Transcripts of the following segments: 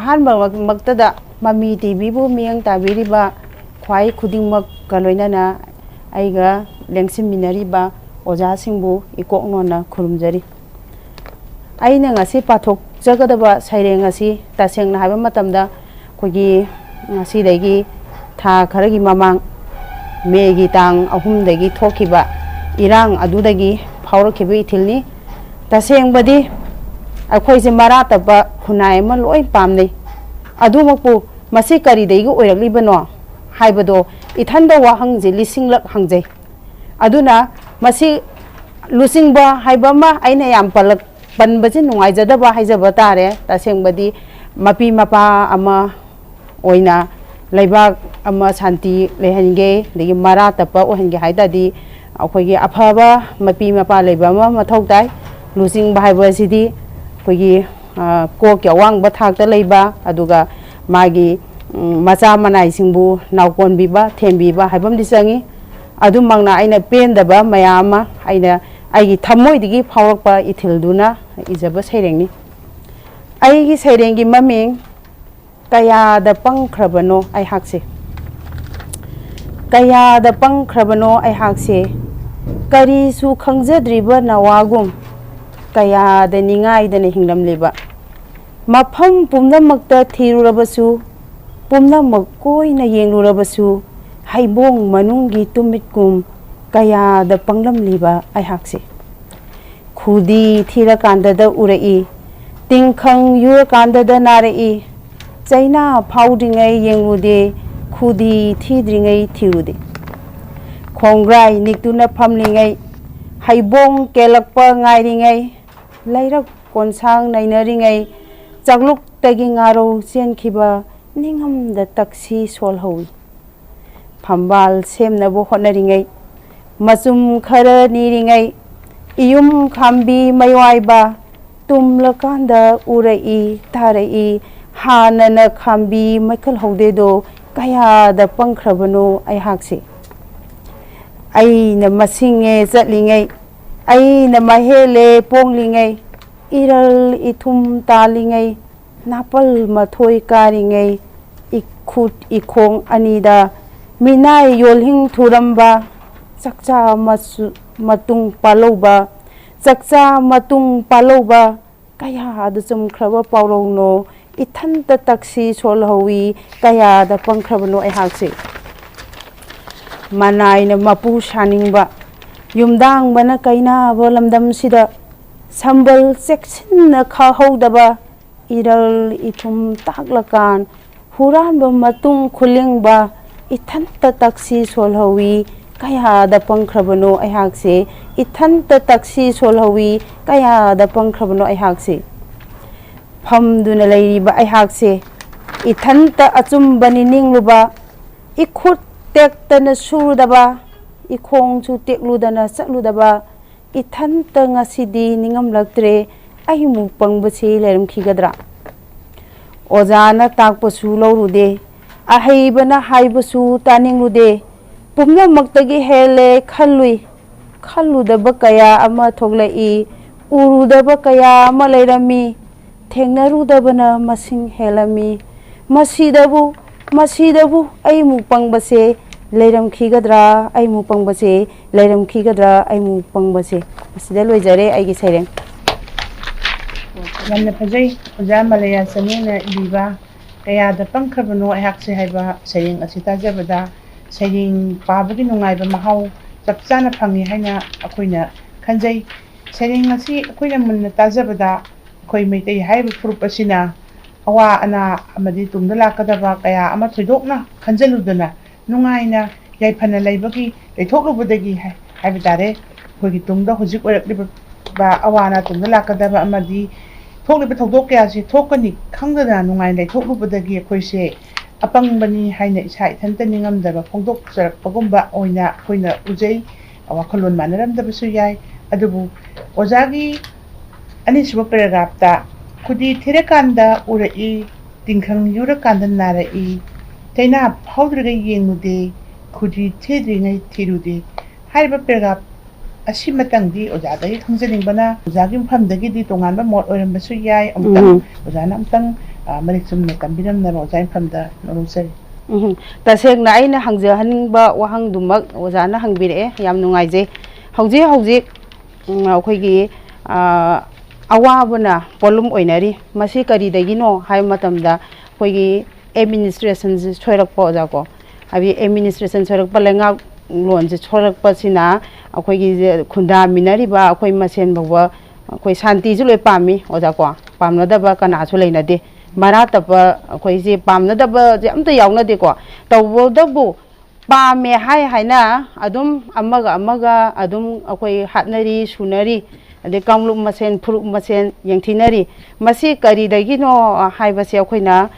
ꯑꯍꯥꯟꯕ ꯃꯛꯇꯗ ꯃꯃꯤ ꯇꯤꯚꯤꯕꯨ ꯃꯤꯠꯌꯦꯡ ꯇꯥꯕꯤꯔꯤꯕ ꯈ꯭ꯋꯥꯏ ꯈꯨꯗꯤꯡꯃꯛꯀ ꯂꯣꯏꯅꯅ ꯑꯩꯒ ꯂꯦꯡꯁꯤꯟꯃꯤꯟꯅꯔꯤꯕ ꯑꯣꯖꯥꯁꯤꯡꯕꯨ ꯏꯀꯣꯛꯅꯣꯟꯅ ꯈꯨꯔꯨꯝꯖꯔꯤ ꯑꯩꯅ ꯉꯁꯤ ꯄꯥꯊꯣꯛꯆꯒꯗꯕ ꯁꯩꯔꯦꯡ ꯑꯁꯤ ꯇꯁꯦꯡꯅ ꯍꯥꯏꯕ ꯃꯇꯝꯗ ꯑꯩꯈꯣꯏꯒꯤ ꯉꯁꯤꯗꯒꯤ ꯊꯥ ꯈꯔꯒꯤ ꯃꯃꯥꯡ ꯃꯦꯒꯤ ꯇꯥꯡ 3ꯗꯒꯤ ꯊꯣꯛꯈꯤꯕ ꯏꯔꯥꯡ ꯑꯗꯨꯗꯒꯤ ꯐꯥꯎꯔꯛꯈꯤꯕ ꯏꯊꯤꯜꯅꯤ ꯇꯁꯦꯡꯕꯗꯤ ꯑꯩꯈꯣꯏꯁꯦ ꯃꯔꯥꯇꯞꯄ ꯈꯨꯟꯅꯥꯏ ꯑꯃ ꯂꯣꯏ ꯄꯥꯝꯅꯩ ꯑꯗꯨꯃꯛꯄꯨ ꯃꯁꯤ ꯀꯔꯤꯗꯒꯤ ꯑꯣꯏꯔꯛꯂꯤꯕꯅꯣ ꯍꯥꯏꯕꯗꯣ ꯏꯊꯟꯗ ꯋꯥꯍꯪꯁꯦ ꯂꯤꯁꯤꯡꯂꯛ ꯍꯪꯖꯩ ꯑꯗꯨꯅ ꯃꯁꯤ ꯂꯨꯆꯤꯡꯕ ꯍꯥꯏꯕ ꯑꯃ ꯑꯩꯅ ꯌꯥꯝ ꯄꯟꯕꯁꯤ ꯅꯨꯡꯉꯥꯏꯖꯗꯕ ꯍꯥꯏꯖꯕ ꯇꯥꯔꯦ ꯇꯁꯦꯡꯕꯗꯤ ꯃꯄꯤ ꯃꯄꯥ ꯑꯃ ꯑꯣꯏꯅ ꯂꯩꯕꯥꯛ ꯑꯃ ꯁꯥꯟꯇꯤ ꯂꯩꯍꯟꯒꯦ ꯑꯗꯒꯤ ꯃꯔꯥ ꯇꯞꯄ ꯑꯣꯏꯍꯟꯒꯦ ꯍꯥꯏꯇꯥꯔꯗꯤ ꯑꯩꯈꯣꯏꯒꯤ ꯑꯐꯕ ꯃꯄꯤ ꯃꯄꯥ ꯂꯩꯕ ꯑꯃ ꯃꯊꯧ ꯇꯥꯏ ꯂꯨꯆꯤꯡꯕ ꯍꯥꯏꯕꯁꯤꯗꯤ ꯑꯩꯈꯣꯏꯒꯤ ꯀꯣꯛꯀꯤ ꯑꯋꯥꯡꯕ ꯊꯥꯛꯇ ꯂꯩꯕ ꯑꯗꯨꯒ ꯃꯥꯒꯤ ꯃꯆꯥ ꯃꯅꯥꯏꯁꯤꯡꯕꯨ ꯅꯥꯎꯀꯣꯟꯕꯤꯕ ꯊꯦꯝꯕꯤꯕ ꯍꯥꯏꯕ ꯑꯃꯗꯤ ꯆꯪꯏ ꯑꯗꯨꯃꯛꯅ ꯑꯩꯅ ꯄꯦꯟꯗꯕ ꯃꯌꯥꯝ ꯑꯃ ꯑꯩꯅ ꯑꯩꯒꯤ ꯊꯃꯣꯏꯗꯒꯤ ꯐꯥꯎꯔꯛꯄ ꯏꯊꯤꯜꯗꯨꯅ ꯏꯖꯕ ꯁꯩꯔꯦꯡꯅꯤ ꯑꯩꯒꯤ ꯁꯩꯔꯦꯡꯒꯤ ꯃꯃꯤꯡ ꯀꯌꯥꯗ ꯄꯪꯈ꯭ꯔꯕꯅꯣ ꯑꯩꯍꯥꯛꯁꯦ ꯀꯌꯥꯗ ꯄꯪꯈ꯭ꯔꯕꯅꯣ ꯑꯩꯍꯥꯛꯁꯦ ꯀꯔꯤꯁꯨ ꯈꯪꯖꯗ꯭ꯔꯤꯕ ꯅꯋꯥꯒꯨꯝ ꯀꯌꯥꯗ ꯅꯤꯡꯉꯥꯏꯗꯅ ꯍꯤꯡꯂꯝꯂꯤꯕ ꯃꯐꯝ ꯄꯨꯝꯅꯃꯛꯇ ꯊꯤꯔꯨꯔꯕꯁꯨ ꯄꯨꯝꯅꯃꯛ ꯀꯣꯏꯅ ꯌꯦꯡꯂꯨꯔꯕꯁꯨ ꯍꯩꯕꯣꯡ ꯃꯅꯨꯡꯒꯤ ꯇꯨꯃꯤꯠꯀꯨꯝ ꯀꯌꯥꯗ ꯄꯪꯂꯝꯂꯤꯕ ꯑꯩꯍꯥꯛꯁꯦ ꯈꯨꯗꯤ ꯊꯤꯔꯀꯥꯟꯗꯗ ꯎꯔꯛꯏ ꯇꯤꯡꯈꯪ ꯌꯨꯔꯀꯥꯟꯗꯗ ꯅꯥꯔꯛꯏ ꯆꯩꯅꯥ ꯐꯥꯎꯗ꯭ꯔꯤꯉꯩ ꯌꯦꯡꯂꯨꯗꯦ ꯈꯨꯗꯤ ꯊꯤꯗ꯭ꯔꯤꯉꯩ ꯊꯤꯔꯨꯗꯦ ꯈꯣꯡꯒ꯭ꯔꯥꯏ ꯅꯤꯛꯇꯨꯅ ꯐꯝꯂꯤꯉꯩ ꯍꯩꯕꯣꯡ ꯀꯦꯜꯂꯛꯄ ꯉꯥꯏꯔꯤꯉꯩ ꯂꯩꯔꯛ ꯀꯣꯟꯁꯥꯡ ꯅꯩꯅꯔꯤꯉꯩ ꯆꯥꯛꯂꯨꯛꯇꯒꯤ ꯉꯥꯔꯧ ꯆꯦꯟꯈꯤꯕ ꯅꯤꯡꯉꯝꯗ ꯇꯛꯁꯤ ꯁꯣꯜꯍꯧꯏ ꯐꯝꯕꯥꯜ ꯁꯦꯝꯅꯕ ꯍꯣꯠꯅꯔꯤꯉꯩ ꯃꯆꯨꯝ ꯈꯔ ꯅꯤꯔꯤꯉꯩ ꯏꯌꯨꯝ ꯈꯥꯝꯕꯤ ꯃꯩꯋꯥꯏꯕ ꯇꯨꯝꯂꯀꯥꯟꯗ ꯎꯔꯛꯏ ꯇꯥꯔꯛꯏ ꯍꯥꯟꯅꯅ ꯈꯥꯝꯕꯤ ꯃꯩꯈꯠꯍꯧꯗꯦꯗꯣ ꯀꯌꯥꯗ ꯄꯪꯈ꯭ꯔꯕꯅꯣ ꯑꯩꯍꯥꯛꯁꯦ ꯑꯩꯅ ꯃꯁꯤꯡꯉꯦ ꯆꯠꯂꯤꯉꯩ ꯑꯩꯅ ꯃꯍꯦꯜꯂꯦ ꯄꯣꯡꯂꯤꯉꯩ ꯏꯔꯜ ꯏꯊꯨꯝ ꯇꯥꯜꯂꯤꯉꯩ ꯅꯥꯄꯜ ꯃꯊꯣꯏ ꯀꯥꯔꯤꯉꯩ ꯏꯈꯨꯠ ꯏꯈꯣꯡ ꯑꯅꯤꯗ ꯃꯤꯅꯥꯏ ꯌꯣꯜꯍꯤꯡ ꯊꯨꯔꯝꯕ ꯆꯥꯛꯆꯥ ꯃꯇꯨꯡ ꯄꯥꯜꯍꯧꯕ ꯆꯥꯛꯆꯥ ꯃꯇꯨꯡ ꯄꯥꯜꯍꯧꯕ ꯀꯌꯥꯗ ꯆꯨꯝꯈ꯭ꯔꯕ ꯄꯥꯎꯔꯧꯅꯣ ꯏꯊꯟꯇ ꯇꯛꯁꯤ ꯁꯣꯜꯍꯧꯏ ꯀꯌꯥꯗ ꯄꯪꯈ꯭ꯔꯕꯅꯣ ꯑꯩꯍꯥꯛꯁꯦ ꯃꯅꯥꯏꯅ ꯃꯄꯨ ꯁꯥꯅꯤꯡꯕ ꯌꯨꯝꯗꯥꯡꯕꯅ ꯀꯩꯅꯥꯕ ꯂꯝꯗꯝꯁꯤꯗ ꯁꯝꯕꯜ ꯆꯦꯛꯁꯤꯟꯅ ꯈꯥꯍꯧꯗꯕ ꯏꯔꯜ ꯏꯊꯨꯝ ꯇꯥꯛꯂꯀꯥꯟ ꯍꯨꯔꯥꯟꯕ ꯃꯇꯨꯡ ꯈꯨꯜꯂꯤꯡꯕ ꯏꯊꯟꯇ ꯇꯛꯁꯤ ꯁꯣꯜꯍꯧꯏ ꯀꯌꯥꯗ ꯄꯪꯈ꯭ꯔꯕꯅꯣ ꯑꯩꯍꯥꯛꯁꯦ ꯏꯊꯟꯇ ꯇꯛꯁꯤ ꯁꯣꯜꯍꯧꯏ ꯀꯌꯥꯗ ꯄꯪꯈ꯭ꯔꯕꯅꯣ ꯑꯩꯍꯥꯛꯁꯦ ꯐꯝꯗꯨꯅ ꯂꯩꯔꯤꯕ ꯑꯩꯍꯥꯛꯁꯦ ꯏꯊꯟꯇ ꯑꯆꯨꯝꯕꯅꯤ ꯅꯤꯡꯂꯨꯕ ꯏꯈꯨꯠ ꯇꯦꯛꯇꯅ ꯁꯨꯔꯨꯗꯕ ꯏꯈꯣꯡꯁꯨ ꯇꯦꯛꯂꯨꯗꯅ ꯆꯠꯂꯨꯗꯕ ꯏꯊꯟꯇ ꯉꯁꯤꯗꯤ ꯅꯤꯡꯉꯝꯂꯛꯇ꯭ꯔꯦ ꯑꯩꯃꯨꯛ ꯄꯪꯕꯁꯤ ꯂꯩꯔꯝꯈꯤꯒꯗ꯭ꯔꯥ ꯑꯣꯖꯥꯅ ꯇꯥꯛꯄꯁꯨ ꯂꯧꯔꯨꯗꯦ ꯑꯍꯩꯕꯅ ꯍꯥꯏꯕꯁꯨ ꯇꯥꯅꯤꯡꯂꯨꯗꯦ ꯄꯨꯝꯅꯃꯛꯇꯒꯤ ꯍꯦꯜꯂꯦ ꯈꯜꯂꯨꯏ ꯈꯜꯂꯨꯗꯕ ꯀꯌꯥ ꯑꯃ ꯊꯣꯛꯂꯛꯏ ꯎꯔꯨꯗꯕ ꯀꯌꯥ ꯑꯃ ꯂꯩꯔꯝꯃꯤ ꯊꯦꯡꯅꯔꯨꯗꯕꯅ ꯃꯁꯤꯡ ꯍꯦꯜꯂꯝꯃꯤ ꯃꯁꯤꯗꯕꯨ ꯑꯩꯃꯨꯛ ꯄꯪꯕꯁꯦ ꯂꯩꯔꯝꯈꯤꯒꯗ꯭ꯔꯥ ꯑꯩꯃꯨꯛ ꯄꯪꯕꯁꯦ ꯂꯩꯔꯝꯈꯤꯒꯗ꯭ꯔꯥ ꯑꯩꯃꯨꯛ ꯄꯪꯕꯁꯦ ꯃꯁꯤꯗ ꯂꯣꯏꯖꯔꯦ ꯑꯩꯒꯤ ꯁꯩꯔꯦꯡ ꯌꯥꯝꯅ ꯐꯖꯩ ꯑꯣꯖꯥ ꯃꯂꯌꯥ ꯆꯅꯨꯅ ꯏꯕꯤꯕ ꯀꯌꯥꯗ ꯄꯪꯈ꯭ꯔꯕꯅꯣ ꯑꯩꯍꯥꯛꯁꯦ ꯍꯥꯏꯕ ꯁꯩꯔꯦꯡ ꯑꯁꯤ ꯇꯥꯖꯕꯗ ꯁꯩꯔꯦꯡ ꯄꯥꯕꯒꯤ ꯅꯨꯡꯉꯥꯏꯕ ꯃꯍꯥꯎ ꯆꯞ ꯆꯥꯅ ꯐꯪꯉꯤ ꯍꯥꯏꯅ ꯑꯩꯈꯣꯏꯅ ꯈꯟꯖꯩ ꯁꯩꯔꯦꯡ ꯑꯁꯤ ꯑꯩꯈꯣꯏꯅ ꯃꯨꯟꯅ ꯇꯥꯖꯕꯗ ꯑꯩꯈꯣই ꯃꯩꯇꯩ ꯍꯥꯏꯔꯤꯕ ꯐꯨꯔꯨꯞ ꯑꯁꯤꯅ ꯑꯋꯥ ꯑꯅꯥ ꯑꯃꯗꯤ ꯇꯨꯡꯗ ꯂꯥꯛꯀꯗꯕ ꯀꯌꯥ ꯑꯃ ꯊꯣꯏꯗꯣꯛꯅ ꯈꯟꯖꯤꯜꯂꯨꯗꯅ ꯅꯨꯡꯉꯥꯏꯅ ꯌꯥꯏꯐꯅ ꯂꯩꯕꯒꯤ ꯂꯩꯊꯣꯛꯂꯨꯕꯗꯒꯤ ꯍꯥꯏꯕ ꯇꯥꯔꯦ ꯑꯩꯈꯣꯏꯒꯤ ꯇꯨꯡꯗ ꯍꯧꯖꯤꯛ ꯑꯣꯏꯔꯛꯂꯤꯕ ꯑꯋꯥ ꯑꯅꯥ ꯇꯨꯡꯗ ꯂꯥꯛꯀꯗꯕ ꯑꯃꯗꯤ ꯊꯣꯛꯂꯤꯕ ꯊꯧꯗꯣꯛ ꯀꯌꯥꯁꯤ ꯊꯣꯛꯀꯅꯤ ꯈꯪꯗꯅ ꯅꯨꯡꯉꯥꯏꯅ ꯂꯩꯊꯣꯛꯂꯨꯕꯗꯒꯤ ꯑꯩꯈꯣꯏꯁꯦ ꯑꯄꯪꯕꯅꯤ ꯍꯥꯏꯅ ꯏꯁꯥ ꯏꯊꯟꯇ ꯅꯤꯡꯉꯝꯗꯕ ꯐꯣꯡꯗꯣꯛꯆꯔꯛꯄꯒꯨꯝꯕ ꯑꯣꯏꯅ ꯑꯩꯈꯣꯏꯅ ꯎꯖꯩ ꯋꯥꯈꯜꯂꯣꯟ ꯃꯥꯟꯅꯔꯝꯗꯕꯁꯨ ꯌꯥꯏ ꯑꯗꯨꯕꯨ ꯑꯣꯖꯥꯒꯤ ꯑꯅꯤꯁꯨꯕ ꯄꯦꯔꯥꯒ꯭ꯔꯥꯐꯇ ꯈꯨꯗꯤ ꯊꯤꯔꯀꯥꯟꯗ ꯎꯔꯛꯏ ꯇꯤꯡꯈꯪ ꯌꯨꯔꯀꯥꯟꯗ ꯅꯥꯔꯛꯏ ꯆꯩꯅꯥ ꯐꯥꯎꯗ꯭ꯔꯤꯉꯩ ꯌꯦꯡꯂꯨꯗꯦ ꯈꯨꯗꯤ ꯊꯤꯗ꯭ꯔꯤꯉꯩ ꯊꯤꯔꯨꯗꯦ ꯍꯥꯏꯔꯤꯕ ꯄꯦꯔꯥꯒ꯭ꯔꯥꯐ ꯑꯁꯤꯃꯇꯪꯗꯤ ꯑꯣꯖꯥꯗꯒꯤ ꯈꯪꯖꯅꯤꯡꯕꯅ ꯑꯣꯖꯥꯒꯤ ꯃꯐꯝꯗꯒꯤꯗꯤ ꯇꯣꯉꯥꯟꯕ ꯃꯣꯠ ꯑꯣꯏꯔꯝꯕꯁꯨ ꯌꯥꯏ ꯑꯣꯖꯥꯅ ꯑꯃꯨꯛꯇꯪ ꯃꯔꯤꯛ ꯆꯨꯝꯅ ꯇꯝꯕꯤꯔꯝꯅꯕ ꯑꯣꯖꯥ ꯃꯐꯝꯗ ꯅꯣꯡꯖꯔꯤ ꯇꯁꯦꯡꯅ ꯑꯩꯅ ꯍꯪꯖꯍꯟꯅꯤꯡꯕ ꯋꯥꯍꯪꯗꯨꯃꯛ ꯑꯣꯖꯥꯅ ꯍꯪꯕꯤꯔꯛꯑꯦ ꯌꯥꯝ ꯅꯨꯡꯉꯥꯏꯖꯩ ꯍꯧꯖꯤꯛ ꯑꯩꯈꯣꯏꯒꯤ ꯑꯋꯥꯕꯅ ꯄꯣꯠꯂꯨꯝ ꯑꯣꯏꯅꯔꯤ ꯃꯁꯤ ꯀꯔꯤꯗꯒꯤꯅꯣ ꯍꯥꯏꯕ ꯃꯇꯝꯗ ꯑꯩꯈꯣꯏꯒꯤ ꯑꯦꯗꯃꯤꯅꯤꯁꯇ꯭ꯔꯦꯁꯟꯁꯤ ꯁꯣꯏꯔꯛꯄ ꯑꯣꯖꯥꯀꯣ ꯍꯥꯏꯕꯗꯤ ꯑꯦꯗꯃꯤꯅꯤꯁꯇ꯭ꯔꯦꯁꯟ ꯁꯣꯏꯔꯛꯄ ꯂꯩꯉꯥꯛꯂꯣꯟꯁꯦ ꯁꯣꯏꯔꯛꯄꯁꯤꯅ ꯑꯩꯈꯣꯏꯒꯤ ꯈꯨꯟꯗꯥꯃꯤꯟꯅꯔꯤꯕ ꯑꯩꯈꯣꯏ ꯃꯁꯦꯟ ꯐꯥꯎꯕ ꯑꯩꯈꯣꯏ ꯁꯥꯟꯇꯤꯁꯨ ꯂꯣꯏ ꯄꯥꯝꯃꯤ ꯑꯣꯖꯥꯀꯣ ꯄꯥꯝꯅꯗꯕ ꯀꯅꯥꯁꯨ ꯂꯩꯅꯗꯦ ꯃꯔꯥ ꯇꯞꯄ ꯑꯩꯈꯣꯏꯁꯦ ꯄꯥꯝꯅꯗꯕꯁꯦ ꯑꯝꯇ ꯌꯥꯎꯅꯗꯦꯀꯣ ꯇꯧꯕꯇꯕꯨ ꯄꯥꯝꯃꯦ ꯍꯥꯏꯅ ꯑꯗꯨꯝ ꯑꯃꯒ ꯑꯗꯨꯝ ꯑꯩꯈꯣꯏ ꯍꯥꯠꯅꯔꯤ ꯁꯨꯅꯔꯤ ꯑꯗꯩ ꯀꯥꯡꯂꯨꯞ ꯃꯁꯦꯟ ꯐꯨꯔꯨꯞ ꯃꯁꯦꯟ ꯌꯦꯡꯊꯤꯅꯔꯤ ꯃꯁꯤ ꯀꯔꯤꯗꯒꯤꯅꯣ ꯍꯥꯏꯕꯁꯦ ꯑꯩꯈꯣꯏꯅ